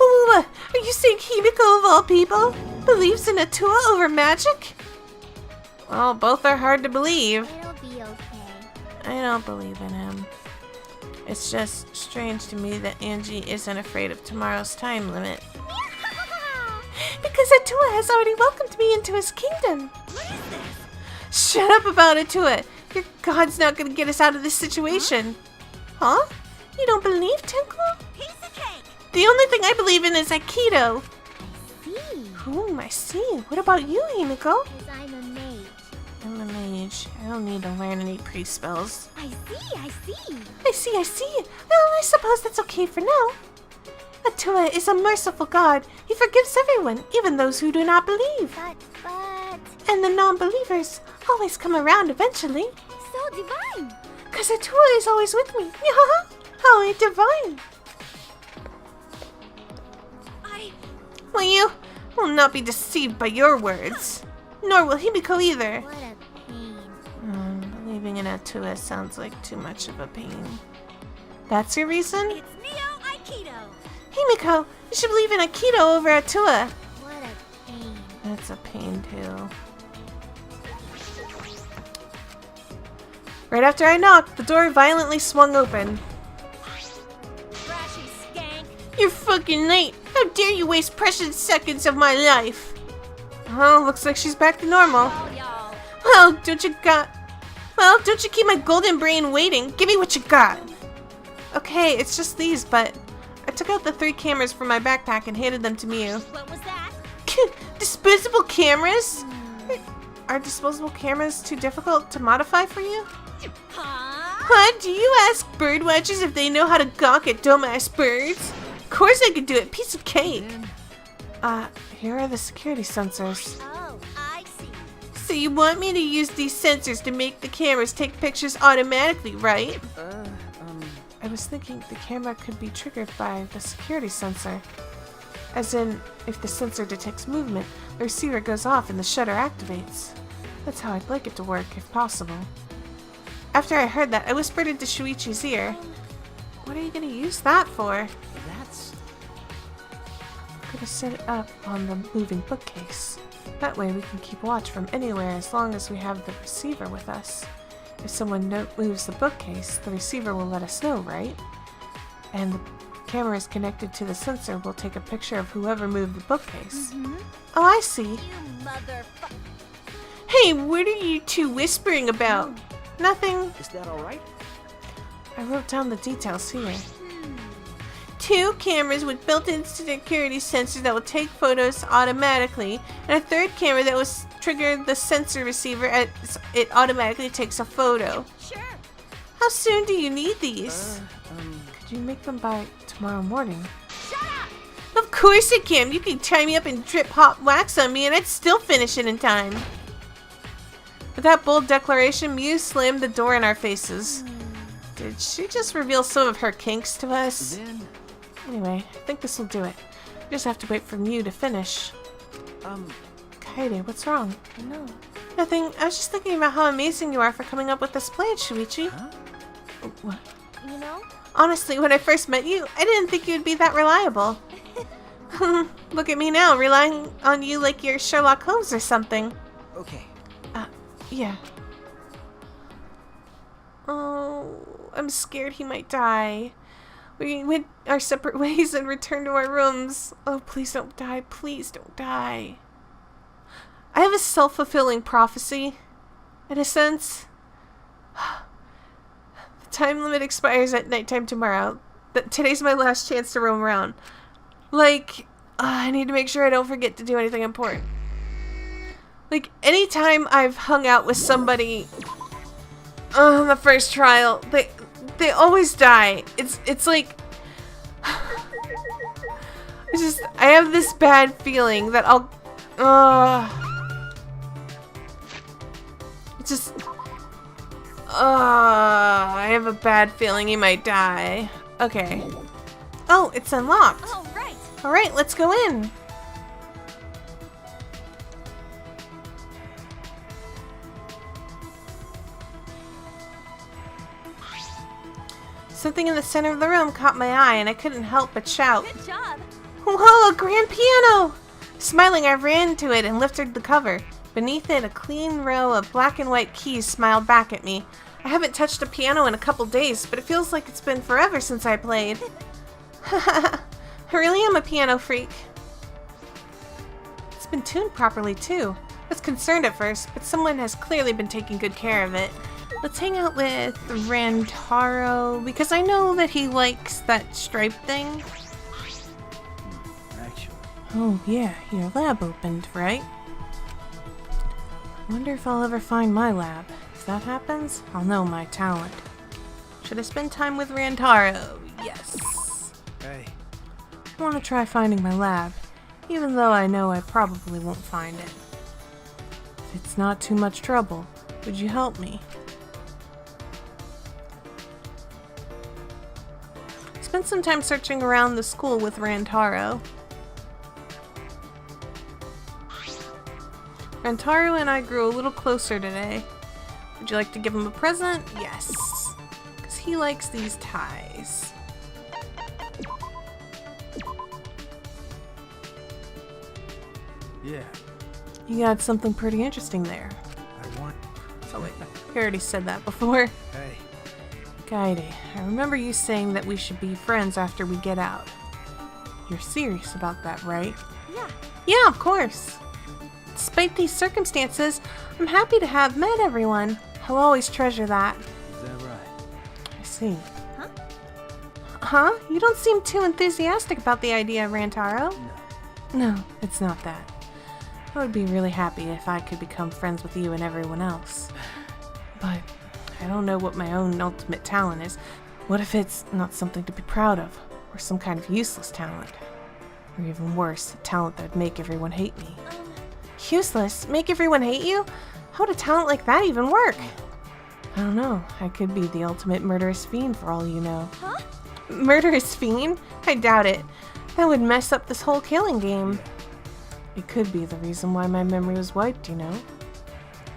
Are you saying Himiko of all people believes in Atua over magic? Well, both are hard to believe. It'll be okay. I don't believe in him. It's just strange to me that Angie isn't afraid of tomorrow's time limit. Because Atua has already welcomed me into his kingdom. Shut up about Atua. Your god's not gonna get us out of this situation. Huh? You don't believe Tinkle? Piece of cake. The only thing I believe in is Aikido. See? I see. What about you, Himiko? Because I'm a mage. I'm a mage. I don't need to learn any priest spells. I see. I see. Well, I suppose that's okay for now. Atua is a merciful god. He forgives everyone, even those who do not believe. But... And the non-believers always come around eventually. So divine. Cause Atua is always with me. How divine. Well, you will not be deceived by your words. Nor will Himiko either. What a pain. Believing in Atua sounds like too much of a pain. That's your reason? It's Neo Aikido. Himiko, you should believe in Aikido over Atua. What a pain. That's a pain too. Right after I knocked, the door violently swung open. Trashy skank. You're fucking late. How dare you waste precious seconds of my life? Oh, looks like she's back to normal. All y'all. Well, don't you keep my golden brain waiting. Give me what you got. Okay, it's just these, but I took out the 3 cameras from my backpack and handed them to Miu. What was that? Disposable cameras? Are disposable cameras too difficult to modify for you? Huh? Huh? Do you ask birdwatchers if they know how to gawk at dumbass birds? Of course I could do it. Piece of cake. Here are the security sensors. Oh, I see. So you want me to use these sensors to make the cameras take pictures automatically, right? I was thinking the camera could be triggered by the security sensor. As in, if the sensor detects movement, the receiver goes off and the shutter activates. That's how I'd like it to work, if possible. After I heard that, I whispered into Shuichi's ear. What are you gonna use that for? That's... I'm gonna set it up on the moving bookcase. That way we can keep watch from anywhere as long as we have the receiver with us. If someone moves the bookcase, the receiver will let us know, right? And the camera is connected to the sensor will take a picture of whoever moved the bookcase. Oh, I see. You motherfucker. Hey, what are you two whispering about? Nothing. Is that alright? I wrote down the details here. 2 cameras with built-in security sensors that will take photos automatically, and a 3rd camera that will trigger the sensor receiver as it automatically takes a photo. Sure. How soon do you need these? Could you make them by tomorrow morning? Shut up. Of course I can. You can tie me up and drip hot wax on me and I'd still finish it in time. With that bold declaration, Miu slammed the door in our faces. Did she just reveal some of her kinks to us? Then... Anyway, I think this will do it. We just have to wait for Miu to finish. Kaede, what's wrong? No. Nothing. I was just thinking about how amazing you are for coming up with this plan, Shuichi. Huh? What? You know? Honestly, when I first met you, I didn't think you'd be that reliable. Look at me now, relying on you like you're Sherlock Holmes or something. Okay. Yeah. Oh, I'm scared he might die. We went our separate ways and returned to our rooms. Oh, please don't die. Please don't die. I have a self-fulfilling prophecy, in a sense. The time limit expires at nighttime tomorrow. Today's my last chance to roam around. Like, I need to make sure I don't forget to do anything important. Like, anytime I've hung out with somebody on the first trial, they always die. It's like... It's just... I have this bad feeling that I'll... It's just... I have a bad feeling he might die. Okay. Oh, it's unlocked. All right. Alright, let's go in. Something in the center of the room caught my eye and I couldn't help but shout. Good job. Whoa, a grand piano! Smiling, I ran to it and lifted the cover. Beneath it, a clean row of black and white keys smiled back at me. I haven't touched a piano in a couple days, but it feels like it's been forever since I played. I really am a piano freak. It's been tuned properly, too. I was concerned at first, but someone has clearly been taking good care of it. Let's hang out with Rantaro, because I know that he likes that stripe thing. Actually... Oh yeah, your lab opened, right? I wonder if I'll ever find my lab. If that happens, I'll know my talent. Should I spend time with Rantaro? Yes. Hey. I want to try finding my lab, even though I know I probably won't find it. it's not too much trouble, would you help me? Spent some time searching around the school with Rantaro. Rantaro and I grew a little closer today. Would you like to give him a present? Yes. Because he likes these ties. Yeah, You got something pretty interesting there. I want. Oh wait, you already said that before. Hey, Kaede, I remember you saying that we should be friends after we get out. You're serious about that, right? Yeah. Yeah, of course. Despite these circumstances, I'm happy to have met everyone. I'll always treasure that. is that right? I see. Huh? Huh? You don't seem too enthusiastic about the idea, Rantaro. No. No, it's not that. I would be really happy if I could become friends with you and everyone else. But I don't know what my own ultimate talent is. What if it's not something to be proud of, or some kind of useless talent? Or even worse, a talent that would make everyone hate me. Useless? Make everyone hate you? How would a talent like that even work? I don't know. I could be the ultimate murderous fiend for all you know. Huh? Murderous fiend? I doubt it. That would mess up this whole killing game. It could be the reason why my memory was wiped, you know?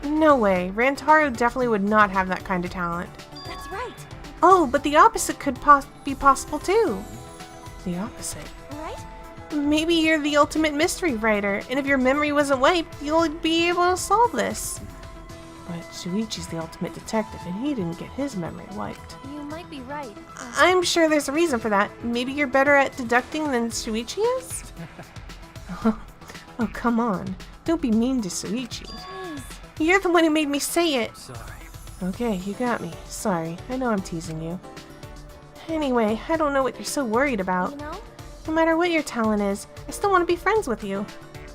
No way. Rantaro definitely would not have that kind of talent. That's right. Oh, but the opposite could be possible too. The opposite? Right? Maybe you're the ultimate mystery writer, and if your memory wasn't wiped, you'll be able to solve this. But Shuichi's the ultimate detective, and he didn't get his memory wiped. You might be right. I'm sure there's a reason for that. Maybe you're better at deducting than Shuichi is? Oh, come on. Don't be mean to Shuichi. Jeez. You're the one who made me say it. Sorry. Okay, you got me. Sorry. I know I'm teasing you. Anyway, I don't know what you're so worried about. You know? No matter what your talent is, I still want to be friends with you.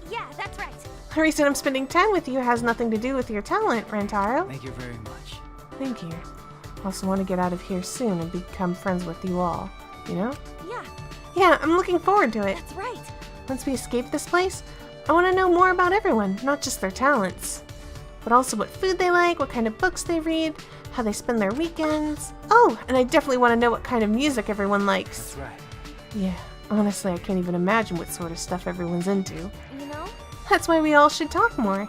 Yeah, that's right. The reason I'm spending time with you has nothing to do with your talent, Rantaro. Thank you very much. Thank you. I also want to get out of here soon and become friends with you all. You know? Yeah, Yeah, I'm looking forward to it. that's right. Once we escape this place, I want to know more about everyone, not just their talents. But also what food they like, what kind of books they read, how they spend their weekends. Oh, and I definitely want to know what kind of music everyone likes. That's right. Yeah, honestly, I can't even imagine what sort of stuff everyone's into. You know? That's why we all should talk more.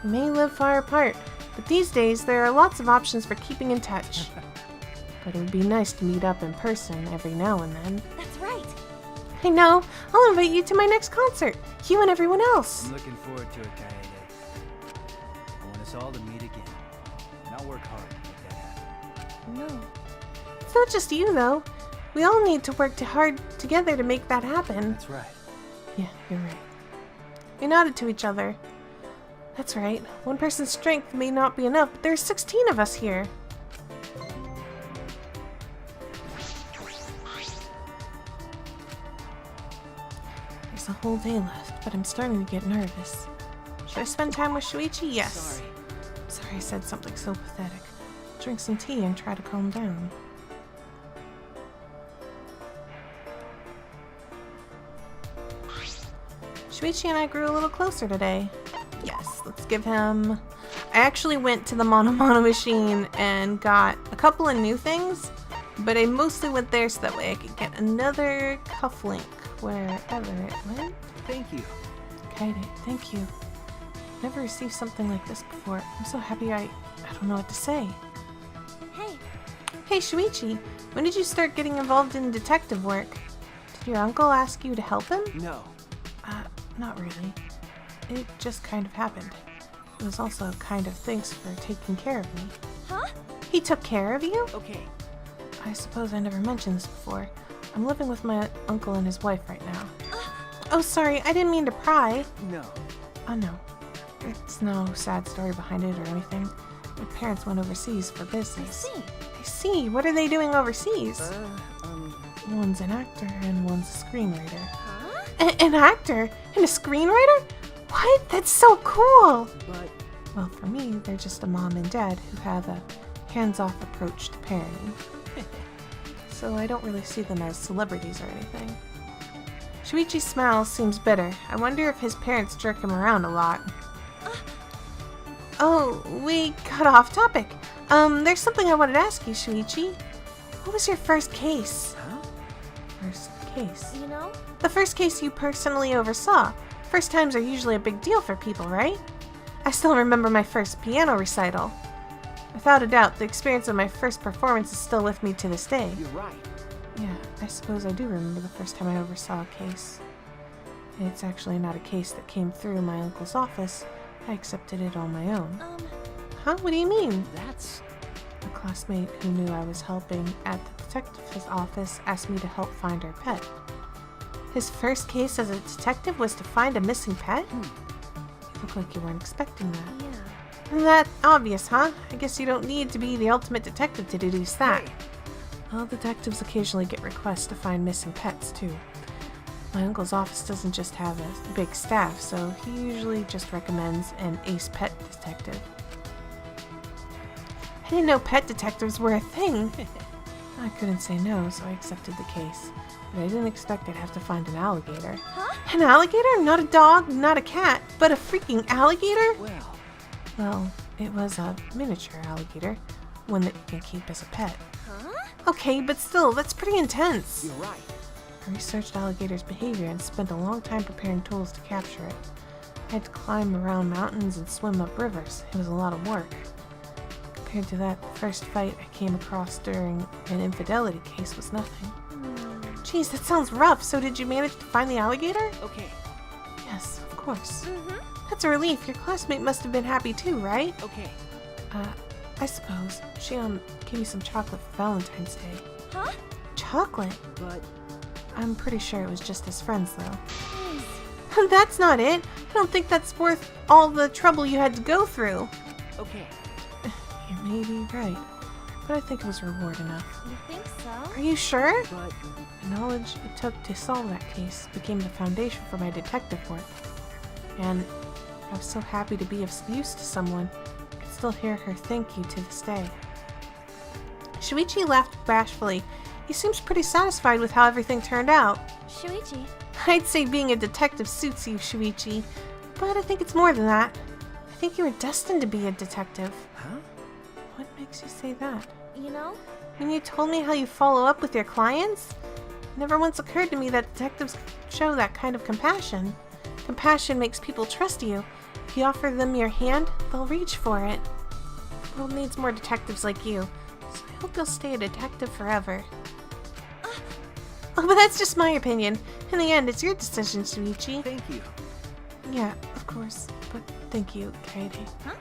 We may live far apart, but these days there are lots of options for keeping in touch. But it would be nice to meet up in person every now and then. That's right. I know. I'll invite you to my next concert. You and everyone else. I'm looking forward to it, Kaede. I want us all to meet again. And I'll work hard to make that happen. No. It's not just you, though. We all need to work hard together to make that happen. That's right. Yeah, you're right. We nodded to each other. That's right. One person's strength may not be enough, but there's 16 of us here. There's a whole day left, but I'm starting to get nervous. Should I spend time with Shuichi? Yes. Sorry I said something so pathetic. Drink some tea and try to calm down. Shuichi and I grew a little closer today. Yes, let's give him... I actually went to the MonoMono machine and got a couple of new things, but I mostly went there so that way I could get another cufflink wherever it went. Thank you. Kaede, thank you. Never received something like this before. I'm so happy I don't know what to say. Hey, Hey Shuichi, when did you start getting involved in detective work? Did your uncle ask you to help him? No. Not really. It just kind of happened. It was also kind of thanks for taking care of me. huh? He took care of you? Okay. I suppose I never mentioned this before. I'm living with my uncle and his wife right now. Oh, sorry, I didn't mean to pry. No. Oh, no. It's no sad story behind it or anything. My parents went overseas for business. See. I see. What are they doing overseas? Um, One's an actor and one's a screenwriter. Huh? An actor? And a screenwriter? What? That's so cool! but Well, for me, they're just a mom and dad who have a hands-off approach to parenting. So I don't really see them as celebrities or anything. Shuichi's smile seems bitter. I wonder if his parents jerk him around a lot. Oh, we got off topic. There's something I wanted to ask you, Shuichi. What was your first case? Huh? First case? You know? The first case you personally oversaw. First times are usually a big deal for people, right? I still remember my first piano recital. Without a doubt, the experience of my first performance is still with me to this day. You're right. Yeah, I suppose I do remember the first time I oversaw a case. It's actually not a case that came through my uncle's office. I accepted it on my own. Huh? What do you mean? That's... A classmate who knew I was helping at the detective's office asked me to help find our pet. His first case as a detective was to find a missing pet? You look like you weren't expecting that. Yeah. That obvious, huh? I guess you don't need to be the ultimate detective to deduce that. Well, detectives occasionally get requests to find missing pets, too. My uncle's office doesn't just have a big staff, so he usually just recommends an ace pet detective. I didn't know pet detectives were a thing. I couldn't say no, so I accepted the case. But I didn't expect I'd have to find an alligator. Huh? An alligator? Not a dog, not a cat, but a freaking alligator? Well, It was a miniature alligator, one that you can keep as a pet. Huh? Okay, but still, that's pretty intense. you're right. I researched alligators' behavior and spent a long time preparing tools to capture it. I had to climb around mountains and swim up rivers. It was a lot of work. Compared to that, the first fight I came across during an infidelity case was nothing. Jeez, that sounds rough. So did you manage to find the alligator? Okay, Yes, of course. Mm-hmm. That's a relief. Your classmate must have been happy too, right? okay. I suppose. She, gave you some chocolate for Valentine's Day. Huh? Chocolate? But I'm pretty sure it was just his friends, though. Please. That's not it. I don't think that's worth all the trouble you had to go through. okay. You may be right, but I think it was reward enough. You think so? Are you sure? But The knowledge it took to solve that case became the foundation for my detective work. And I was so happy to be of use to someone. I can still hear her thank you to this day. Shuichi laughed bashfully. He seems pretty satisfied with how everything turned out. Shuichi. I'd say being a detective suits you, Shuichi, but I think it's more than that. I think you were destined to be a detective. huh? What makes you say that? You know? When you told me how you follow up with your clients, it never once occurred to me that detectives show that kind of compassion. Compassion makes people trust you. If you offer them your hand, they'll reach for it. The world needs more detectives like you, so I hope you'll stay a detective forever. Oh, but that's just my opinion. In the end, it's your decision, Shuichi. Thank you. Yeah, of course, but thank you, Kaede. Huh?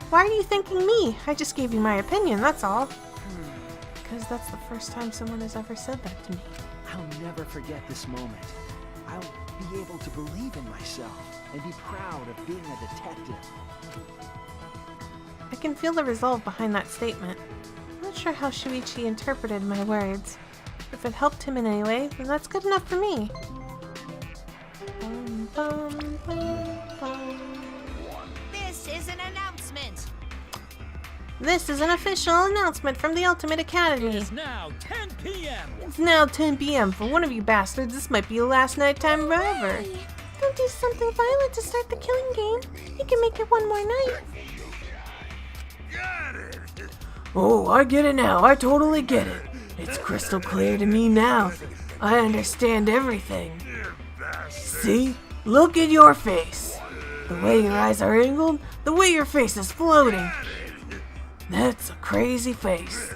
Why are you thanking me? I just gave you my opinion, that's all. Because that's the first time someone has ever said that to me. I'll never forget this moment. I'll be able to believe in myself and be proud of being a detective. I can feel the resolve behind that statement. I'm not sure how Shuichi interpreted my words. If it helped him in any way, then that's good enough for me. Bum, bum, bum, bum. This is an announcement. This is an official announcement from the Ultimate Academy. It's now 10 p.m. It's now 10 p.m. For one of you bastards, this might be the last nighttime forever. Hey. Don't do something violent to start the killing game. You can make it one more night. Oh, I get it now. I totally get it. It's crystal clear to me now. I understand everything. See? Look at your face. The way your eyes are angled, the way your face is floating. That's a crazy face.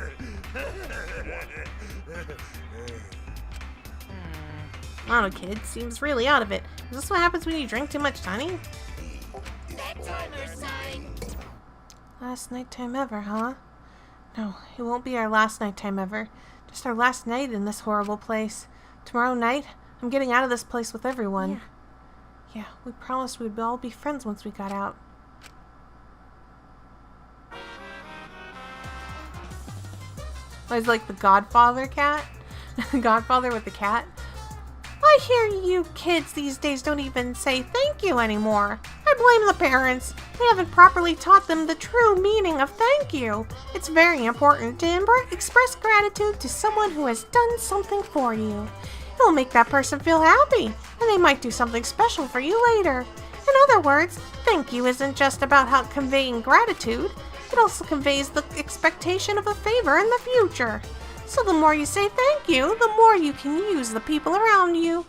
I don't know, kid. Seems really out of it. Is this what happens when you drink too much honey? Last nighttime ever, huh? No, it won't be our last nighttime ever. Just our last night in this horrible place. Tomorrow night, I'm getting out of this place with everyone. Yeah, we promised we'd all be friends once we got out. I was like the Godfather cat. Godfather with the cat. I hear you kids these days don't even say thank you anymore. I blame the parents. They haven't properly taught them the true meaning of thank you. It's very important to express gratitude to someone who has done something for you. It will make that person feel happy, and they might do something special for you later. And In other words, thank you isn't just about how conveying gratitude. It also conveys the expectation of a favor in the future. So the more you say thank you, the more you can use the people around you.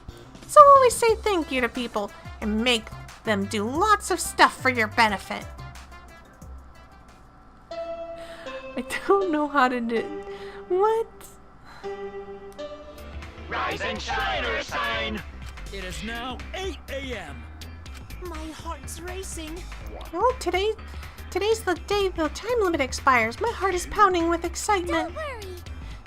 So always say thank you to people and make them do lots of stuff for your benefit. I don't know how to do... What? Rise and shine, Ursine! It is now 8 a.m. My heart's racing. Well, today's the day the time limit expires. My heart is pounding with excitement. Don't worry.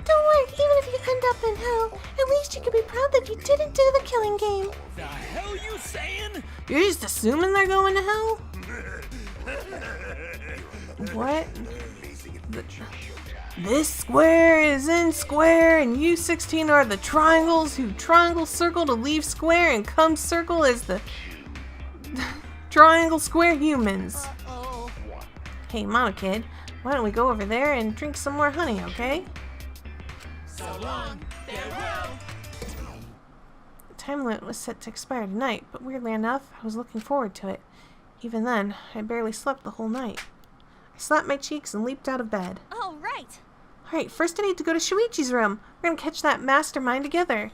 Don't worry, even if you end up in hell, at least you can be proud that you didn't do the killing game. The hell you saying? You're just assuming they're going to hell? What? This square is in square, and you 16 are the triangles who triangle circle to leave square and come circle as the triangle square humans. Oh. Hey, Mama Kid, why don't we go over there and drink some more honey, okay? So long, farewell. The time limit was set to expire tonight, but weirdly enough, I was looking forward to it. Even then, I barely slept the whole night. I slapped my cheeks and leaped out of bed. All right. Alright, first I need to go to Shuichi's room. We're gonna catch that mastermind together.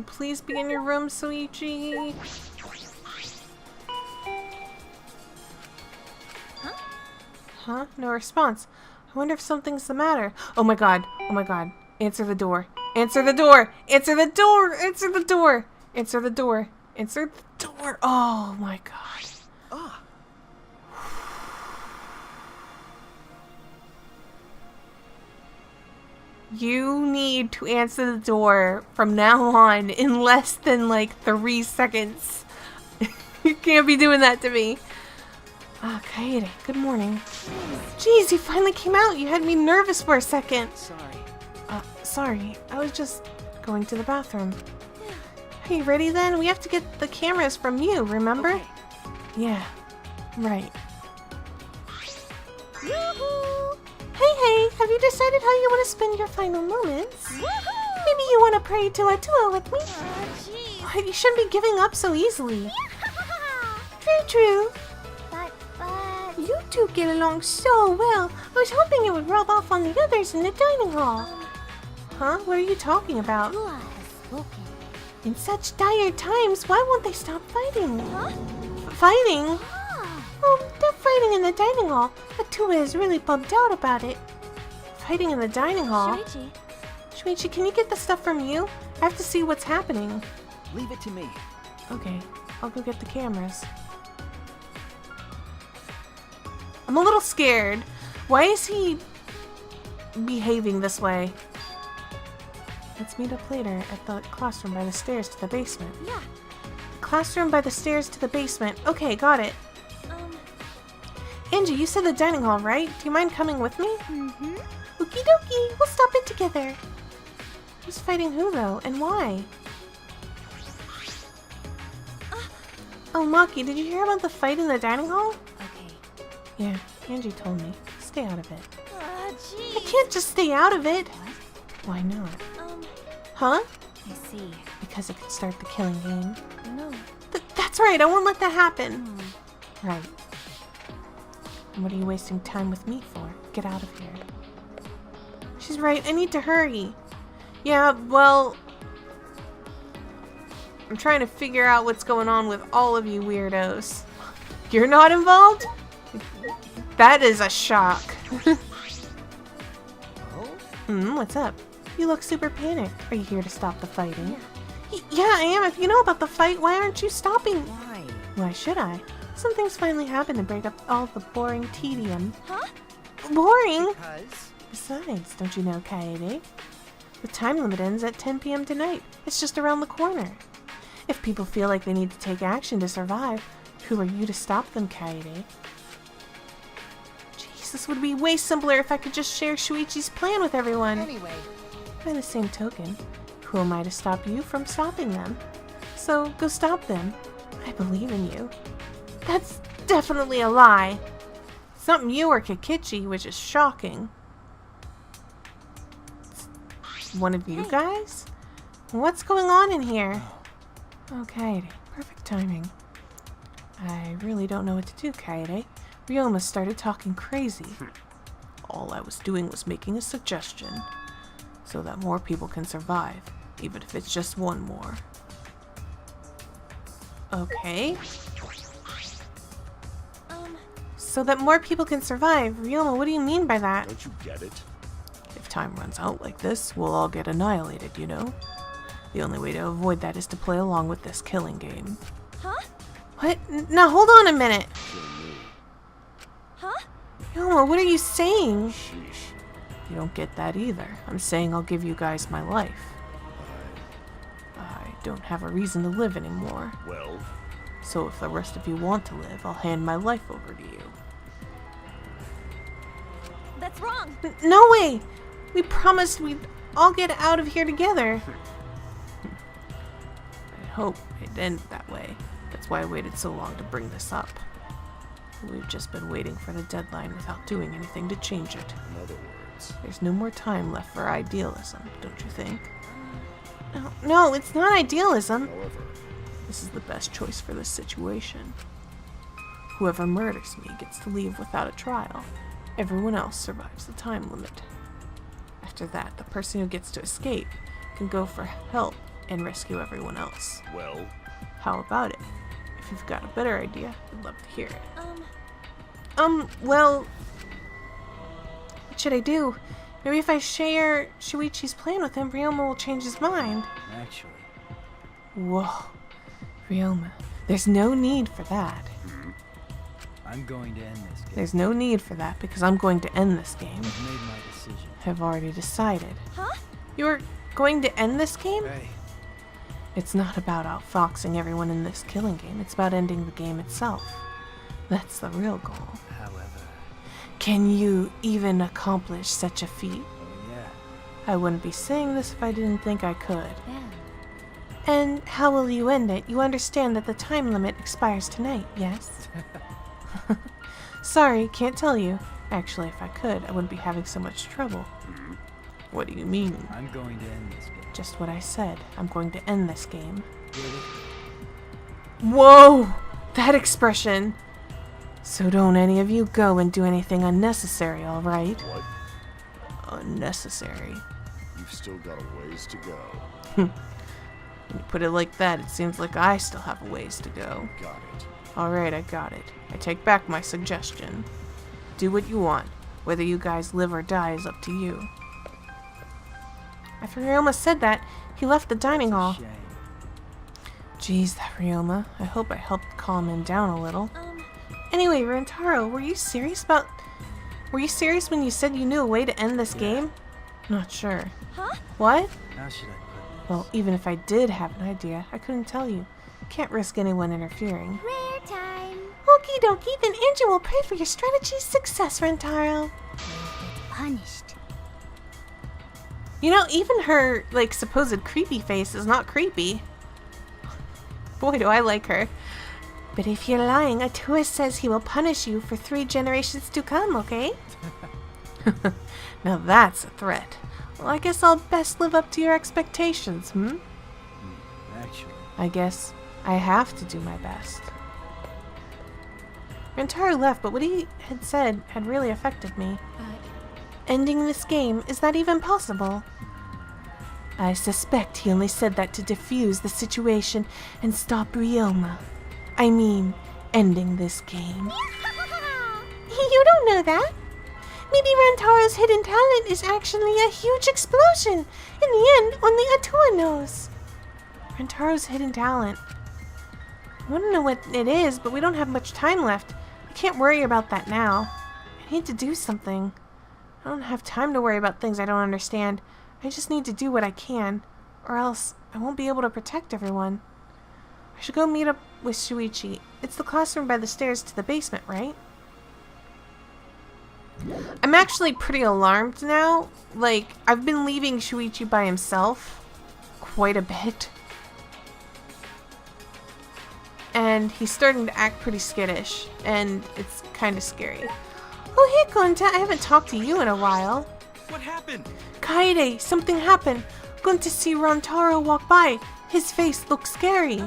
Please be in your room, Shuichi. Huh? No response. I wonder if something's the matter. Oh my god. Oh my god. Answer the door. Answer the door. Answer the door. Answer the door. Answer the door. Answer the door. Oh my god. You need to answer the door from now on in less than like 3 seconds. You can't be doing that to me. Ah, Kaede, good morning. Jeez, you finally came out. You had me nervous for a second. Sorry. I was just going to the bathroom. Are you ready then? We have to get the cameras from you, remember? Okay. Yeah, right. Woohoo! Hey, have you decided how you want to spend your final moments? Woohoo! Maybe you want to pray to a duo with me? Jeez. Oh, you shouldn't be giving up so easily. True. But You two get along so well. I was hoping it would rub off on the others in the dining hall. Huh? What are you talking about? Ua has spoken. In such dire times, why won't they stop fighting? Huh? Fighting? Ah, Oh, they're fighting in the dining hall. Atua is really bummed out about it. Fighting in the dining hall? Shuichi, Shuichi, can you get the stuff from you? I have to see what's happening. Leave it to me. Okay, I'll go get the cameras. I'm a little scared. Why is he behaving this way? Let's meet up later at the classroom by the stairs to the basement. Yeah. Classroom by the stairs to the basement. Okay, got it. Angie, you said the dining hall, right? Do you mind coming with me? Mm-hmm. Okie dokie, we'll stop it together. Who's fighting who, though, and why? Oh, Maki, did you hear about the fight in the dining hall? Okay. Yeah, Angie told me. Stay out of it. I Jeez. can't just stay out of it. Why not? Huh? I see. Because it could start the killing game. No. That's right, I won't let that happen. Right. And what are you wasting time with me for? Get out of here. She's right, I need to hurry. Yeah, well... I'm trying to figure out what's going on with all of you weirdos. You're not involved? That is a shock. What's up? You look super panicked. Are you here to stop the fighting? Yeah, I am. If you know about the fight, why aren't you stopping? Why? Why should I? Something's finally happened to break up all the boring tedium. Huh? Boring? Because Besides, don't you know, Kaede? The time limit ends at 10 p.m. tonight. It's just around the corner. If people feel like they need to take action to survive, who are you to stop them, Kaede? Jeez, this would be way simpler if I could just share Shuichi's plan with everyone. anyway, By the same token, who am I to stop you from stopping them? So, go stop them. I believe in you. That's definitely a lie. It's not you or Kikichi, which is shocking. one of you guys? What's going on in here? Oh, Kaede. Perfect timing. I really don't know what to do, Kaede. Ryoma started talking crazy. All I was doing was making a suggestion, so that more people can survive, even if it's just one more. Okay. So that more people can survive. Ryoma, what do you mean by that? Don't you get it? If time runs out like this, we'll all get annihilated, you know? The only way to avoid that is to play along with this killing game. Huh? What? Now hold on a minute. Kill me. Huh? Ryoma, what are you saying? Sheesh. You don't get that either. I'm saying I'll give you guys my life. I don't have a reason to live anymore. Well, So if the rest of you want to live, I'll hand my life over to you. That's wrong. No way! We promised we'd all get out of here together. I hope it ended that way. That's why I waited so long to bring this up. We've just been waiting for the deadline without doing anything to change it. in other words, There's no more time left for idealism, don't you think? No, it's not idealism. however, This is the best choice for this situation. Whoever murders me gets to leave without a trial. Everyone else survives the time limit. After that, the person who gets to escape can go for help and rescue everyone else. well, How about it? If you've got a better idea, I'd love to hear it. Well, what should I do? Maybe if I share Shuichi's plan with him, Ryoma will change his mind. Actually, Whoa. Ryoma, there's no need for that. I'm going to end this game. There's no need for that because I'm going to end this game. I've made my decision. I've already decided. Huh? You're going to end this game? Hey, It's not about outfoxing everyone in this killing game. It's about ending the game itself. That's the real goal. however, Can you even accomplish such a feat? oh yeah, I wouldn't be saying this if I didn't think I could. Then, And how will you end it? You understand that the time limit expires tonight, yes? Sorry, can't tell you. Actually, if I could, I wouldn't be having so much trouble. What do you mean? I'm going to end this game. Just what I said. I'm going to end this game. Get it? Whoa! That expression! So don't any of you go and do anything unnecessary, alright? what? Unnecessary. You've still got a ways to go. When you put it like that, it seems like I still have a ways to go. Got it. Alright, I got it. I take back my suggestion. Do what you want. Whether you guys live or die is up to you. After Ryoma said that, he left the dining hall. Shame. Jeez, that Ryoma. I hope I helped calm him down a little. Anyway, Rentaro, were you serious when you said you knew a way to end this game? Not sure. Huh? What? How should I put this? Well, even if I did have an idea, I couldn't tell you. Can't risk anyone interfering. rare time. Okie dokie, then Angel will pray for your strategy's success, Rentaro. Punished. You know, even her, like, supposed creepy face is not creepy. Boy, do I like her. But if you're lying, Atua says he will punish you for 3 generations to come, okay? Now that's a threat. Well, I guess I'll best live up to your expectations, Actually, I guess I have to do my best. Rentaro left, but what he had said had really affected me. Ending this game, is that even possible? I suspect he only said that to defuse the situation and stop Ryoma. I mean, ending this game. You don't know that. Maybe Rantaro's hidden talent is actually a huge explosion. In the end, only Atua knows. Rantaro's hidden talent. I want to know what it is, but we don't have much time left. I can't worry about that now. I need to do something. I don't have time to worry about things I don't understand. I just need to do what I can, or else I won't be able to protect everyone. I should go meet up with Shuichi. It's the classroom by the stairs to the basement, right? I'm actually pretty alarmed now. Like, I've been leaving Shuichi by himself quite a bit. And he's starting to act pretty skittish, and it's kind of scary. Oh, hey, Gonta, I haven't talked to you in a while. What happened? Kaede, something happened. Going to see Rantaro walk by. His face looks scary.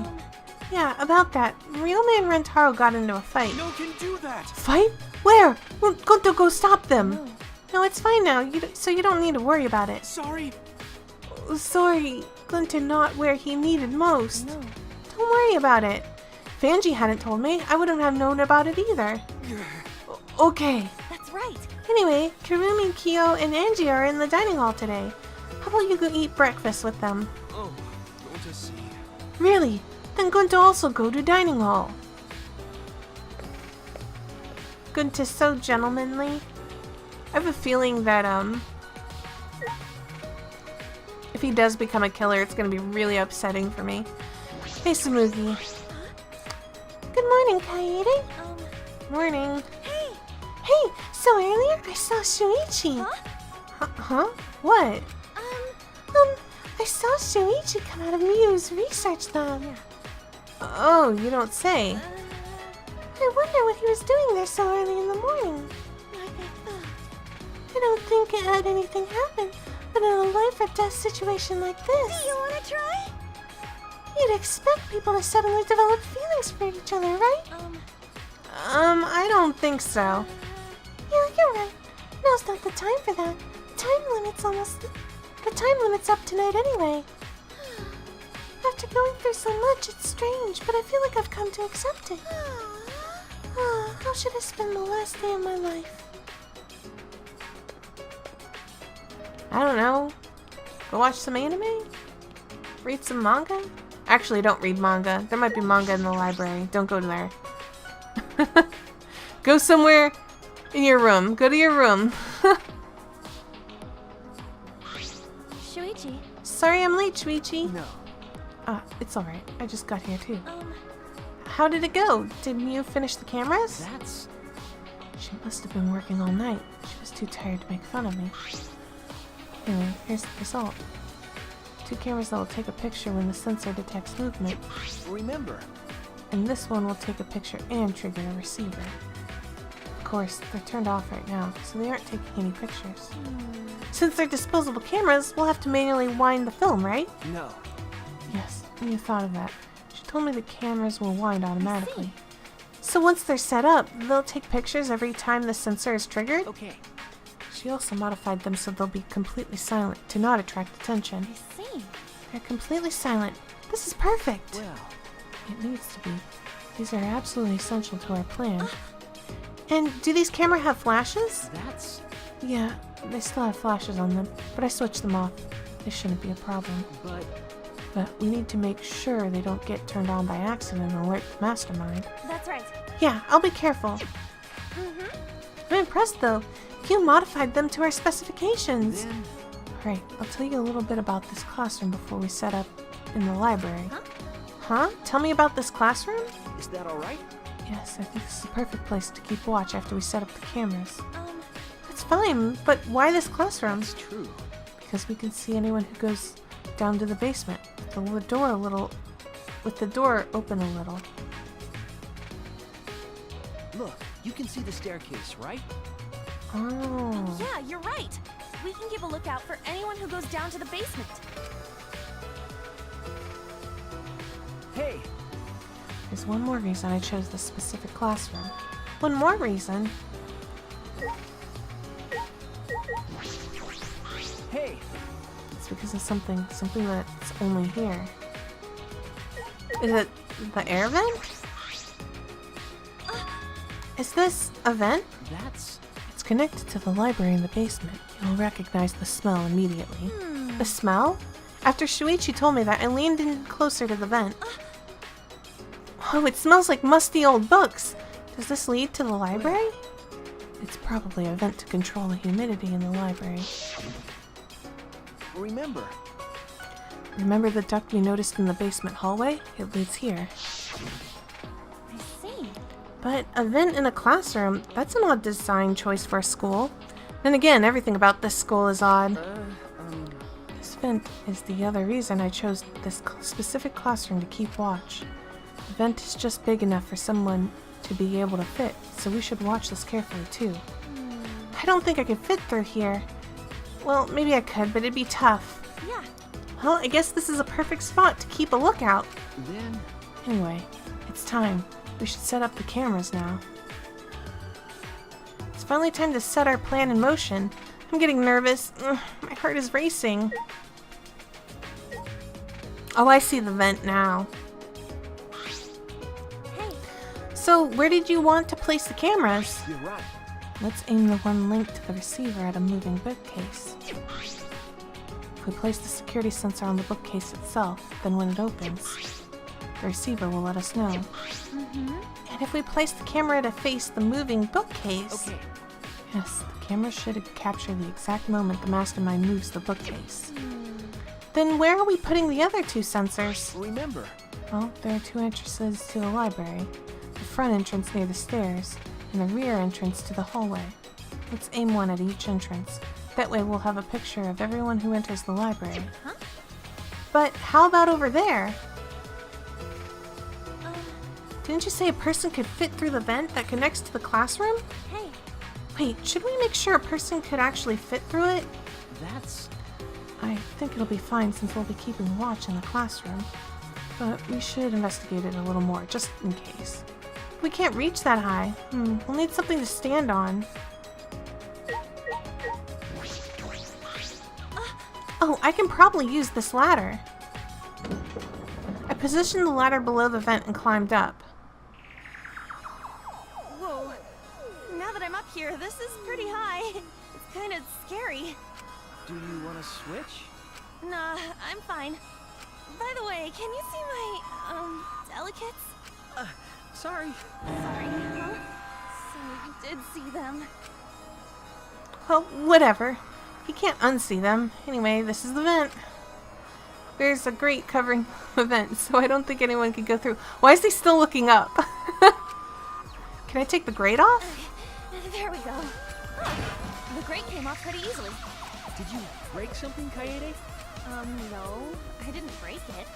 Yeah, about that. Ryoma and Rantaro got into a fight. No can do that. Fight? Where? We're going to go stop them. No, it's fine now, so you don't need to worry about it. Sorry. Sorry, Gunter not where he needed most. No. Don't worry about it. If Angie hadn't told me, I wouldn't have known about it either. Okay. That's right. Anyway, Karumi, Kyo, and Angie are in the dining hall today. How about you go eat breakfast with them? Oh, going to see. Really? Then going to also go to dining hall. Gunter's so gentlemanly. I have a feeling that, if he does become a killer, it's gonna be really upsetting for me. Hey, Sumugi. Good morning, Kaede. Morning. Hey, so earlier I saw Shuichi. Huh? What? I saw Shuichi come out of Miu's research lab. Oh, you don't say. I wonder what he was doing there so early in the morning. I don't think it had anything happen, but in a life or death situation like this. Do you want to try? You'd expect people to suddenly develop feelings for each other, right? I don't think so. Yeah, you're right. Now's not the time for that. The time limit's up tonight anyway. After going through so much, it's strange, but I feel like I've come to accept it. How should I spend the last day of my life? I don't know. Go watch some anime? Read some manga? Actually, don't read manga. There might be manga in the library. Don't go there. Go somewhere in your room. Go to your room. Shuichi. Sorry I'm late, Shuichi. No. It's alright. I just got here too. How did it go? Did Miu finish the cameras? That's... She must have been working all night. She was too tired to make fun of me. Anyway, here's the result. 2 cameras that will take a picture when the sensor detects movement. Remember. And this one will take a picture and trigger a receiver. Of course, they're turned off right now, so they aren't taking any pictures. Since they're disposable cameras, we'll have to manually wind the film, right? No. Yes, you thought of that. She told me the cameras will wind automatically. So once they're set up, they'll take pictures every time the sensor is triggered? Okay. She also modified them so they'll be completely silent to not attract attention. I see. They're completely silent. This is perfect. Well, It needs to be. These are absolutely essential to our plan. And do these cameras have flashes? that's... Yeah, they still have flashes on them, but I switched them off. This shouldn't be a problem. But we need to make sure they don't get turned on by accident and alert the mastermind. That's right. Yeah, I'll be careful. I'm impressed though. You modified them to our specifications. Then... Alright, I'll tell you a little bit about this classroom before we set up in the library. Huh? Tell me about this classroom? Is that alright? Yes, I think this is the perfect place to keep watch after we set up the cameras. That's fine, but why this classroom? It's true. Because we can see anyone who goes down to the basement with the door open a little. Look, you can see the staircase, right? Oh. Yeah, you're right. We can keep a lookout for anyone who goes down to the basement. Hey, There's one more reason I chose this specific classroom. One more reason? hey, It's because of something that's only here. Is it the air vent? Is this a vent? that's... It's connected to the library in the basement. You'll recognize the smell immediately. The smell? After Shuichi told me that, I leaned in closer to the vent. Oh, it smells like musty old books. Does this lead to the library? It's probably a vent to control the humidity in the library. Remember. Remember the duct we noticed in the basement hallway? It leads here. I see. But a vent in a classroom, that's an odd design choice for a school. Then again, everything about this school is odd. This vent is the other reason I chose this specific classroom to keep watch. The vent is just big enough for someone to be able to fit, so we should watch this carefully too. I don't think I can fit through here. Well, maybe I could, but it'd be tough. Yeah. Well, I guess this is a perfect spot to keep a lookout. Then Anyway, it's time. We should set up the cameras now. It's finally time to set our plan in motion. I'm getting nervous. Ugh, my heart is racing. Oh, I see the vent now. Hey, So, where did you want to place the cameras? you're right. Let's aim the one linked to the receiver at a moving bookcase. If we place the security sensor on the bookcase itself, then when it opens, the receiver will let us know. And if we place the camera to face the moving bookcase... Okay. Yes, the camera should capture the exact moment the mastermind moves the bookcase. Then where are we putting the other two sensors? Remember, Well, there are two entrances to the library. The front entrance near the stairs, and the rear entrance to the hallway. Let's aim one at each entrance. That way we'll have a picture of everyone who enters the library. Huh? But how about over there? Didn't you say a person could fit through the vent that connects to the classroom? hey. Wait, should we make sure a person could actually fit through it? that's... I think it'll be fine since we'll be keeping watch in the classroom. But we should investigate it a little more, just in case. We can't reach that high. We'll need something to stand on. Oh, I can probably use this ladder. I positioned the ladder below the vent and climbed up. Whoa. Now that I'm up here, this is pretty high. It's kind of scary. Do you want to switch? Nah, I'm fine. By the way, can you see my, delicates? Sorry. Sorry, huh? So you did see them. Well, whatever. You can't unsee them. Anyway, this is the vent. There's a grate covering the vent, so I don't think anyone could go through. Why is he still looking up? Can I take the grate off? There we go. The grate came off pretty easily. Did you break something, Kaede? No, I didn't break it.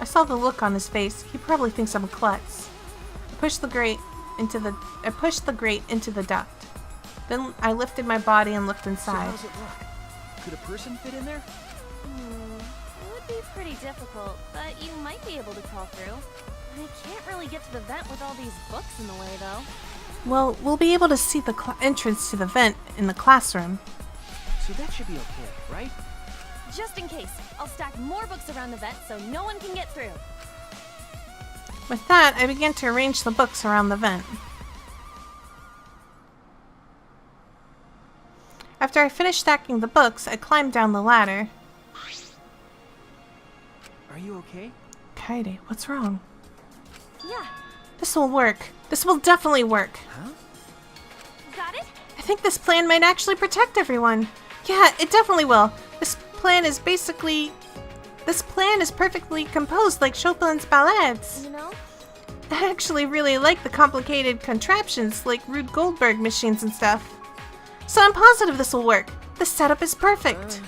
I saw the look on his face. He probably thinks I'm a klutz. I pushed the grate into the duct. Then I lifted my body and looked So inside. how's it look? Could a person fit in there? It would be pretty difficult, but you might be able to crawl through. I can't really get to the vent with all these books in the way, though. Well, we'll be able to see the entrance to the vent in the classroom. So that should be okay, right? Just in case, I'll stack more books around the vent so no one can get through. With that, I began to arrange the books around the vent. After I finished stacking the books, I climbed down the ladder. Are you okay? Kaede, what's wrong? Yeah, This will work. This will definitely work. Huh? got it? I think this plan might actually protect everyone. Yeah, it definitely will. This plan is perfectly composed like Chopin's ballades. You know? I actually really like the complicated contraptions like Rube Goldberg machines and stuff. So I'm positive this will work. The setup is perfect.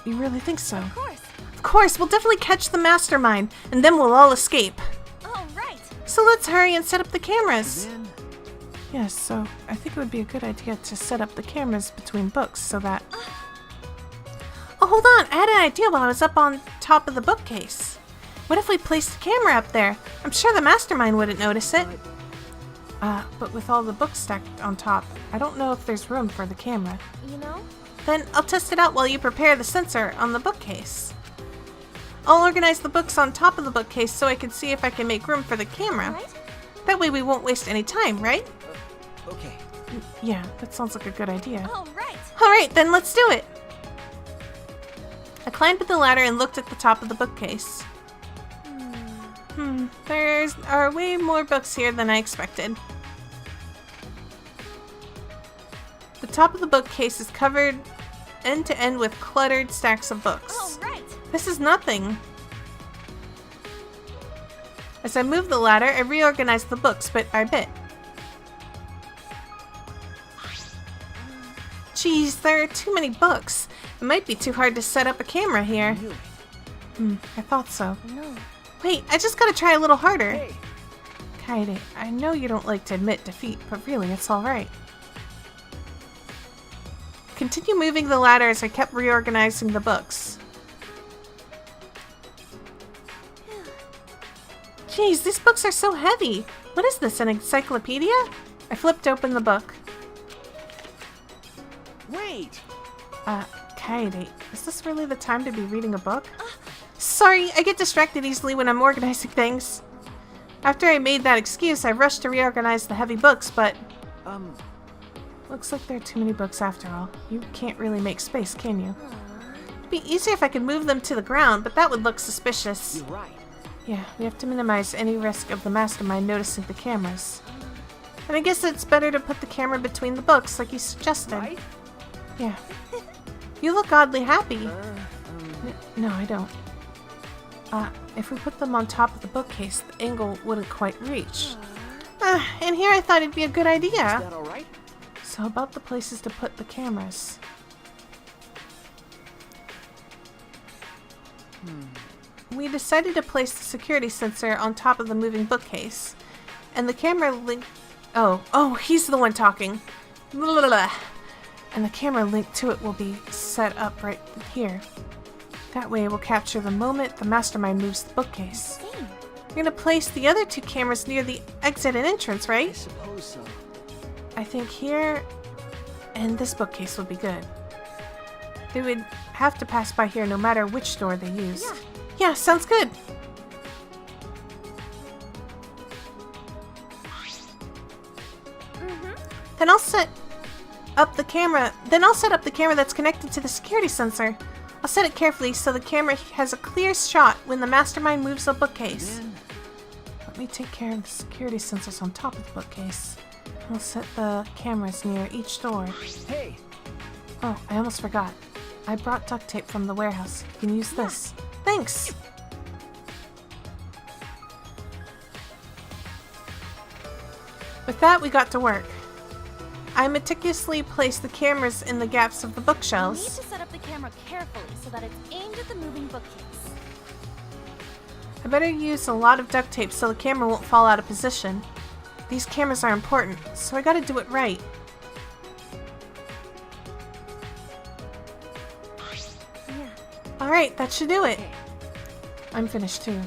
You really think so? Of course. Of course, we'll definitely catch the mastermind, and then we'll all escape. Oh, right. So let's hurry and set up the cameras. Then Yes, so I think it would be a good idea to set up the cameras between books so that... Oh, hold on! I had an idea while I was up on top of the bookcase. What if we placed a camera up there? I'm sure the mastermind wouldn't notice it. But with all the books stacked on top, I don't know if there's room for the camera. You know? Then I'll test it out while you prepare the sensor on the bookcase. I'll organize the books on top of the bookcase so I can see if I can make room for the camera. Right? That way we won't waste any time, right? okay. Yeah, that sounds like a good idea. Oh, right. Alright, then let's do it! I climbed up the ladder and looked at the top of the bookcase. There are way more books here than I expected. The top of the bookcase is covered end to end with cluttered stacks of books. Oh, right. This is nothing. As I moved the ladder, I reorganized the books bit by bit. Geez, there are too many books. It might be too hard to set up a camera here. Really? I thought so. No. Wait, I just gotta try a little harder. Hey, Kaede, I know you don't like to admit defeat, but really, it's alright. Continue moving the ladder as I kept reorganizing the books. Jeez, these books are so heavy. What is this, an encyclopedia? I flipped open the book. Wait! Kaede, is this really the time to be reading a book? Sorry, I get distracted easily when I'm organizing things. After I made that excuse, I rushed to reorganize the heavy books, but... Looks like there are too many books after all. You can't really make space, can you? It'd be easier if I could move them to the ground, but that would look suspicious. You're right. Yeah, we have to minimize any risk of the mastermind noticing the cameras. And I guess it's better to put the camera between the books, like you suggested. Right? Yeah. You look oddly happy. No, I don't. If we put them on top of the bookcase, the angle wouldn't quite reach. And here I thought it'd be a good idea. Is that alright? So about the places to put the cameras. We decided to place the security sensor on top of the moving bookcase. And the camera link... Oh, he's the one talking. Blah, blah, blah. And the camera linked to it will be set up right here. That way it will capture the moment the mastermind moves the bookcase. You're gonna place the other two cameras near the exit and entrance, I right? suppose so. I think here and this bookcase would be good. They would have to pass by here no matter which door they used. Yeah, sounds good. Then I'll set up the camera. That's connected to the security sensor. I'll set it carefully so the camera has a clear shot when the mastermind moves the bookcase. Then, Let me take care of the security sensors on top of the bookcase. I'll set the cameras near each door. hey! Oh, I almost forgot. I brought duct tape from the warehouse. You can use this. Thanks! With that, we got to work. I meticulously placed the cameras in the gaps of the You need bookshelves. to set up the camera carefully so that it's aimed at the moving bookcase. I better use a lot of duct tape so the camera won't fall out of position. These cameras are important, so I gotta do it right. Yeah. Alright, that should do it. Okay. I'm finished too.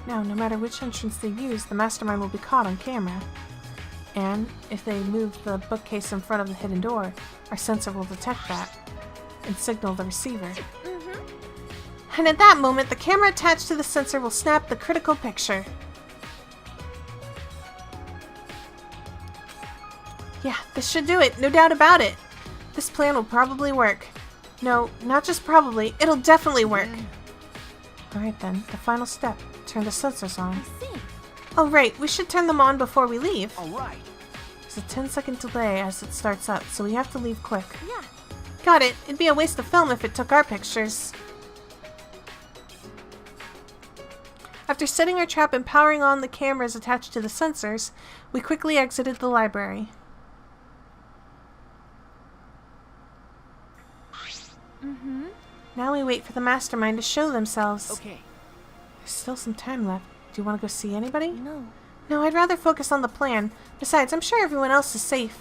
Now, no matter which entrance they use, the mastermind will be caught on camera. And if they move the bookcase in front of the hidden door, our sensor will detect that and signal the receiver. And at that moment, the camera attached to the sensor will snap the critical picture. Yeah, this should do it, no doubt about it. This plan will probably work. No, not just probably, it'll definitely work. Alright then, the final step. Turn the sensors on. See. Oh right, we should turn them on before we leave. Alright. There's a 10-second delay as it starts up, so we have to leave quick. Yeah. Got it. It'd be a waste of film if it took our pictures. After setting our trap and powering on the cameras attached to the sensors, we quickly exited the library. Now we wait for the mastermind to show themselves. Okay. There's still some time left. Do you want to go see anybody? No. No, I'd rather focus on the plan. Besides, I'm sure everyone else is safe.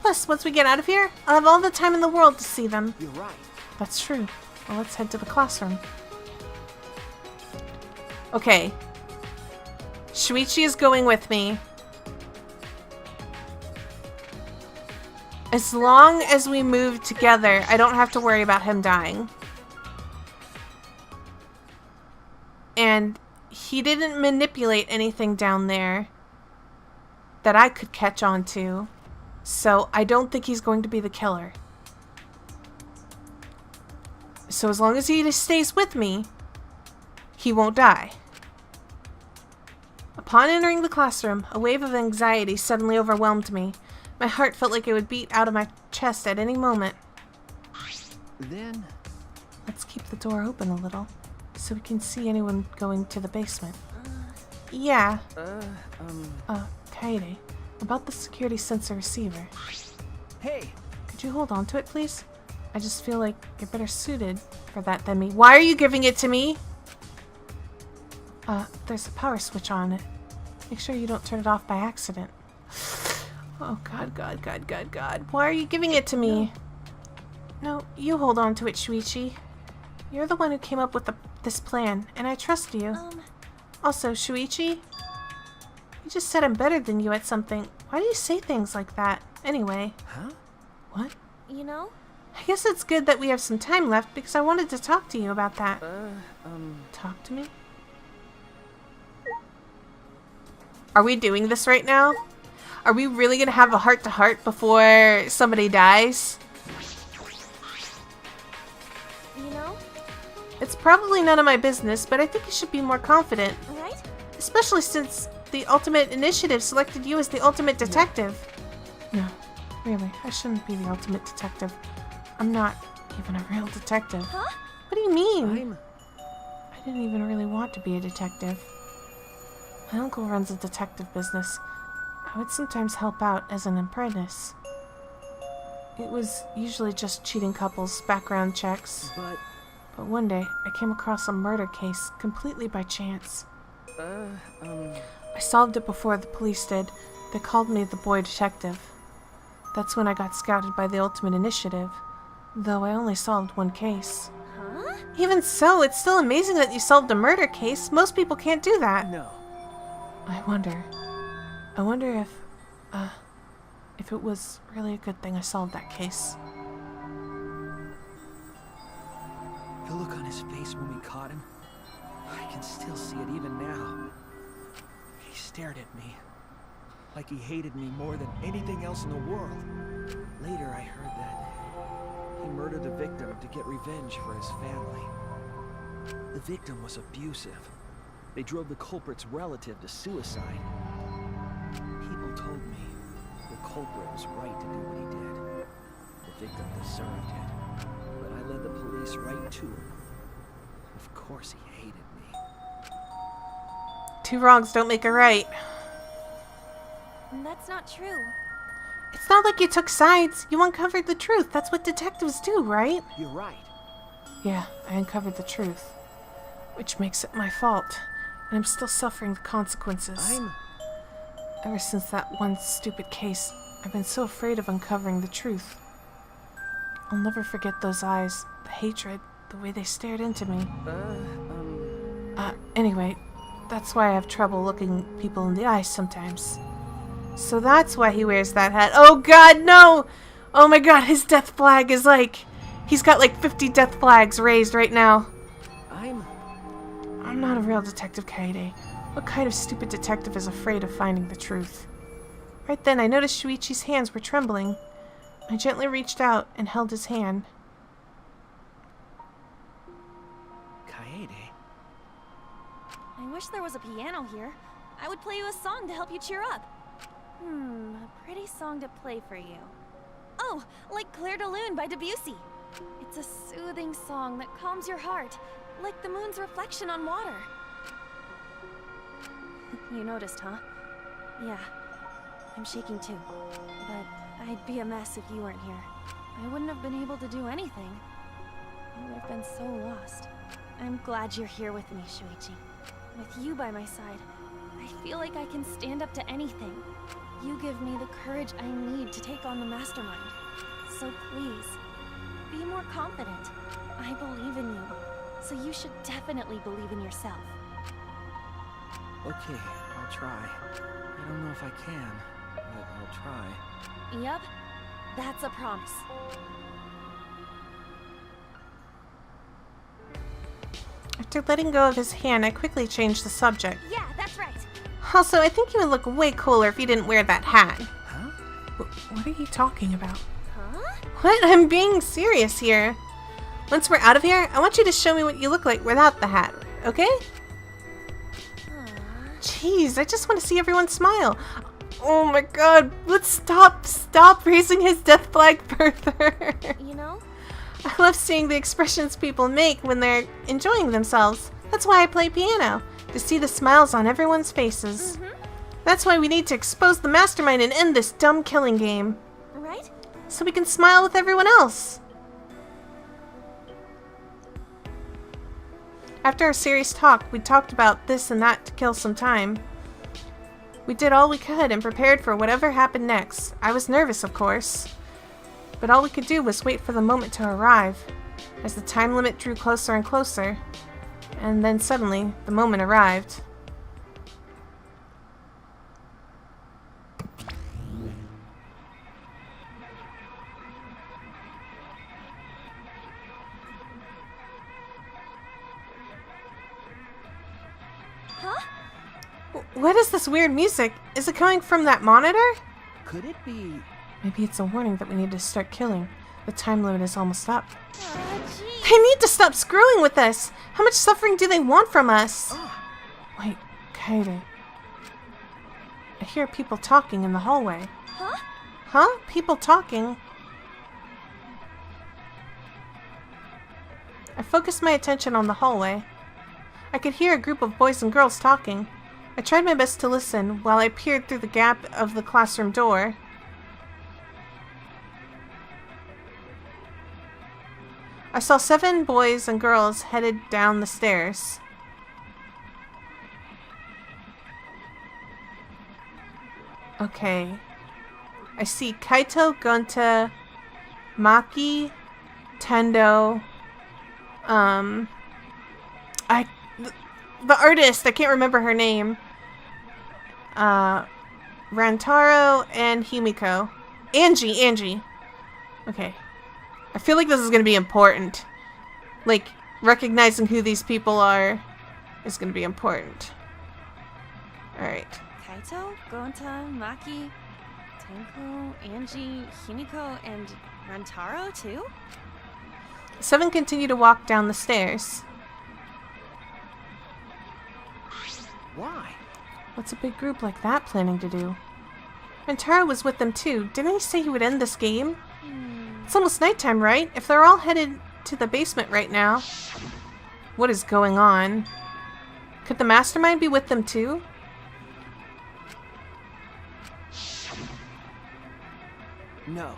Plus, once we get out of here, I'll have all the time in the world to see them. You're right. That's true. Well, let's head to the classroom. Okay. Shuichi is going with me. As long as we move together, I don't have to worry about him dying. And he didn't manipulate anything down there that I could catch on to. So I don't think he's going to be the killer. So as long as he just stays with me, he won't die. Upon entering the classroom, a wave of anxiety suddenly overwhelmed me. My heart felt like it would beat out of my chest at any moment. Then, Let's keep the door open a little, so we can see anyone going to the basement. Yeah, Kaede, about the security sensor receiver. hey! Could you hold on to it, please? I just feel like you're better suited for that than me. Why are you giving it to me? There's a power switch on it. Make sure you don't turn it off by accident. Oh, God. Why are you giving it to me? No, you hold on to it, Shuichi. You're the one who came up with this plan, and I trust you. Also, Shuichi, you just said I'm better than you at something. Why do you say things like that? Anyway. Huh? What? You know? I guess it's good that we have some time left because I wanted to talk to you about that. Talk to me? Are we doing this right now? Are we really gonna have a heart-to-heart before somebody dies? You know? It's probably none of my business, but I think you should be more confident. Right? Especially since the Ultimate Initiative selected you as the Ultimate Detective. No, really, I shouldn't be the Ultimate Detective. I'm not even a real detective. Huh? What do you mean? I didn't even really want to be a detective. My uncle runs a detective business. I would sometimes help out as an apprentice. It was usually just cheating couples, background checks. But one day, I came across a murder case completely by chance. I solved it before the police did. They called me the boy detective. That's when I got scouted by the Ultimate Initiative, though I only solved one case. Huh? Even so, it's still amazing that you solved a murder case. Most people can't do that. No. I wonder if it was really a good thing I solved that case. The look on his face when we caught him, I can still see it even now. He stared at me, like he hated me more than anything else in the world. Later I heard that he murdered the victim to get revenge for his family. The victim was abusive. They drove the culprit's relative to suicide. People told me the culprit was right to do what he did. The victim deserved it. But I led the police right to him. Of course he hated me. Two wrongs don't make a right. That's not true. It's not like you took sides. You uncovered the truth. That's what detectives do, right? You're right. Yeah, I uncovered the truth. Which makes it my fault. And I'm still suffering the consequences. Ever since that one stupid case, I've been so afraid of uncovering the truth. I'll never forget those eyes, the hatred, the way they stared into me. Anyway, that's why I have trouble looking people in the eyes sometimes. So that's why he wears that hat. Oh God, no! Oh my God, his death flag is like... He's got like 50 death flags raised right now. I'm not a real detective, Kaede. What kind of stupid detective is afraid of finding the truth? Right then, I noticed Shuichi's hands were trembling. I gently reached out and held his hand. Kaede? I wish there was a piano here. I would play you a song to help you cheer up. A pretty song to play for you. Oh, like Clair de Lune by Debussy. It's a soothing song that calms your heart, like the moon's reflection on water. You noticed, huh? Yeah, I'm shaking too. But I'd be a mess if you weren't here. I wouldn't have been able to do anything. I would have been so lost. I'm glad you're here with me, Shuichi. With you by my side, I feel like I can stand up to anything. You give me the courage I need to take on the mastermind. So please, be more confident. I believe in you, so you should definitely believe in yourself. Okay, I'll try. I don't know if I can, but I'll try. Yep, that's a promise. After letting go of his hand, I quickly changed the subject. Yeah, that's right. Also, I think you would look way cooler if you didn't wear that hat. Huh? What are you talking about? Huh? What? I'm being serious here. Once we're out of here, I want you to show me what you look like without the hat, okay? Jeez, I just want to see everyone smile. Oh my God, let's stop raising his death flag further. You know? I love seeing the expressions people make when they're enjoying themselves. That's why I play piano, to see the smiles on everyone's faces. That's why we need to expose the mastermind and end this dumb killing game. Right? So we can smile with everyone else. After our serious talk, we talked about this and that to kill some time. We did all we could and prepared for whatever happened next. I was nervous, of course. But all we could do was wait for the moment to arrive. As the time limit drew closer and closer, and then suddenly, the moment arrived. What is this weird music? Is it coming from that monitor? Could it be? Maybe it's a warning that we need to start killing. The time limit is almost up. Gee. They need to stop screwing with us! How much suffering do they want from us? Wait, Kaede. I hear people talking in the hallway. Huh? Huh? People talking? I focused my attention on the hallway. I could hear a group of boys and girls talking. I tried my best to listen while I peered through the gap of the classroom door. I saw 7 boys and girls headed down the stairs. Okay. I see Kaito, Gonta, Maki, Tendo, the artist, I can't remember her name. Rantaro and Himiko. Angie. Okay. I feel like this is going to be important. Like, recognizing who these people are is going to be important. Alright. Kaito, Gonta, Maki, Tenko, Angie, Himiko, and Rantaro too? 7 continue to walk down the stairs. Why? What's a big group like that planning to do? Rantaro was with them too. Didn't he say he would end this game? It's almost nighttime, right? If they're all headed to the basement right now, what is going on? Could the mastermind be with them too? No.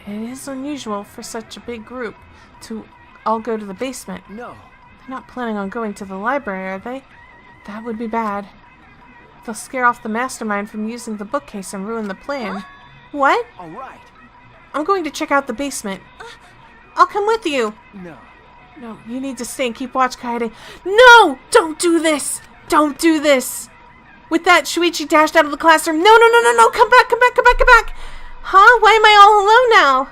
It is unusual for such a big group to all go to the basement. No. They're not planning on going to the library, are they? That would be bad. They'll scare off the mastermind from using the bookcase and ruin the plan. What? All right. I'm going to check out the basement. I'll come with you. No. No, you need to stay and keep watch, Kaede. No! Don't do this! Don't do this! With that, Shuichi dashed out of the classroom. No! Come back! Huh? Why am I all alone now?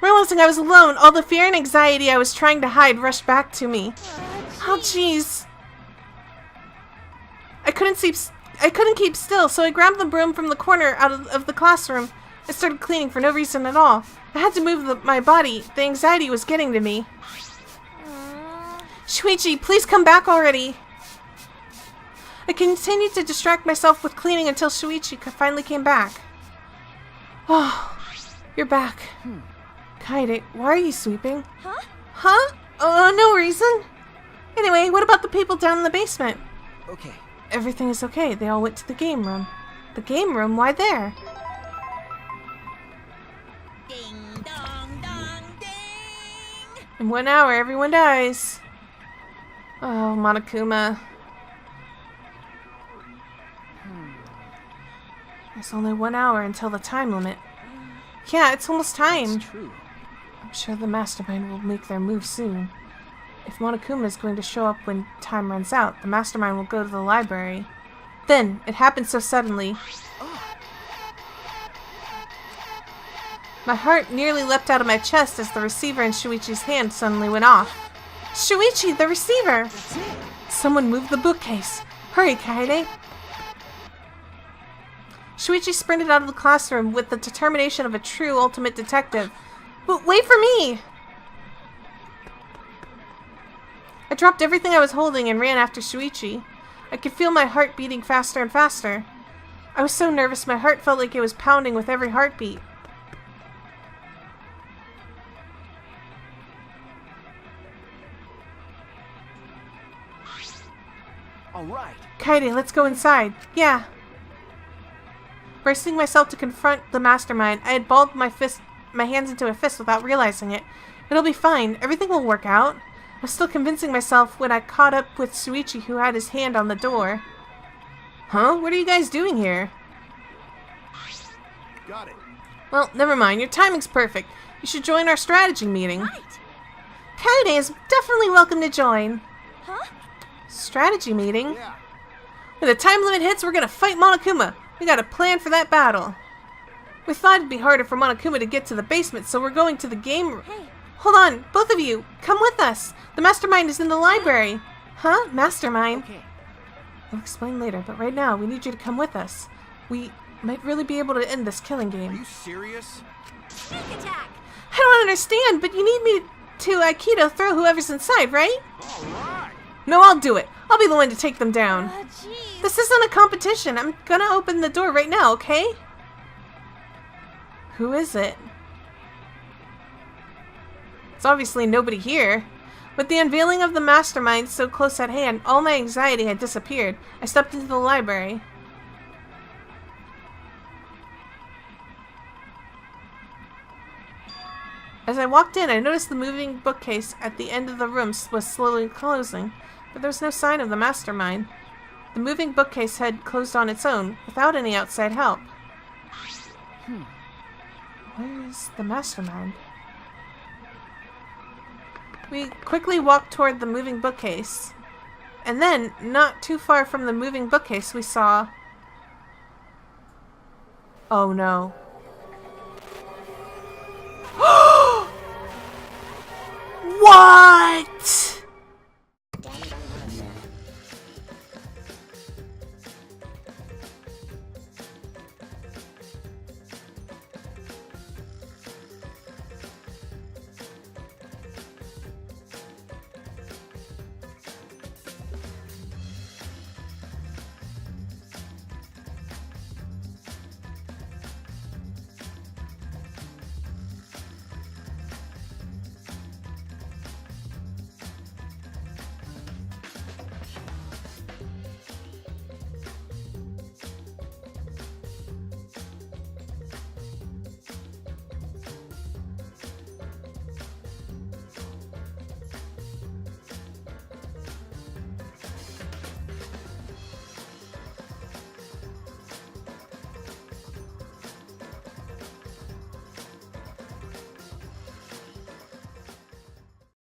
Realizing I was alone, all the fear and anxiety I was trying to hide rushed back to me. Oh, jeez. I couldn't keep still, so I grabbed the broom from the corner out of the classroom. I started cleaning for no reason at all. I had to move my body. The anxiety was getting to me. Shuichi, please come back already. I continued to distract myself with cleaning until Shuichi finally came back. Oh, you're back. Kaede, why are you sweeping? Huh? Huh? No reason. Anyway, what about the people down in the basement? Okay. Everything is okay. They all went to the game room. The game room? Why there? Ding dong dong ding! In 1 hour, everyone dies. Oh, Monokuma. There's only 1 hour until the time limit. Yeah, it's almost time. It's true. I'm sure the mastermind will make their move soon. If Monokuma is going to show up when time runs out, the mastermind will go to the library. Then, it happened so suddenly. My heart nearly leapt out of my chest as the receiver in Shuichi's hand suddenly went off. Shuichi, the receiver! Someone moved the bookcase. Hurry, Kaede. Shuichi sprinted out of the classroom with the determination of a true ultimate detective. But wait for me! I dropped everything I was holding and ran after Shuichi. I could feel my heart beating faster and faster. I was so nervous my heart felt like it was pounding with every heartbeat. All right. Kaede, let's go inside. Yeah. Bracing myself to confront the mastermind, I had balled my hands into a fist without realizing it. It'll be fine. Everything will work out. I was still convincing myself when I caught up with Shuichi, who had his hand on the door. Huh? What are you guys doing here? Got it. Well, never mind. Your timing's perfect. You should join our strategy meeting. Right. Kaede is definitely welcome to join. Huh? Strategy meeting? Yeah. When the time limit hits, we're gonna fight Monokuma. We got a plan for that battle. We thought it'd be harder for Monokuma to get to the basement, so we're going to the game room. Hey. Hold on, both of you, come with us. The mastermind is in the library. Huh? Mastermind? Okay. I'll explain later, but right now, we need you to come with us. We might really be able to end this killing Are game. you serious? Sneak attack. I don't understand, but you need me to Aikido throw whoever's inside, right? All right. No, I'll do it. I'll be the one to take them down. Jeez. This isn't a competition. I'm gonna open the door right now, okay? Who is it? It's obviously nobody here. With the unveiling of the mastermind so close at hand, all my anxiety had disappeared. I stepped into the library. As I walked in, I noticed the moving bookcase at the end of the room was slowly closing, but there was no sign of the mastermind. The moving bookcase had closed on its own, without any outside help. Where is the mastermind? We quickly walked toward the moving bookcase. And then, not too far from the moving bookcase, we saw... Oh no. What?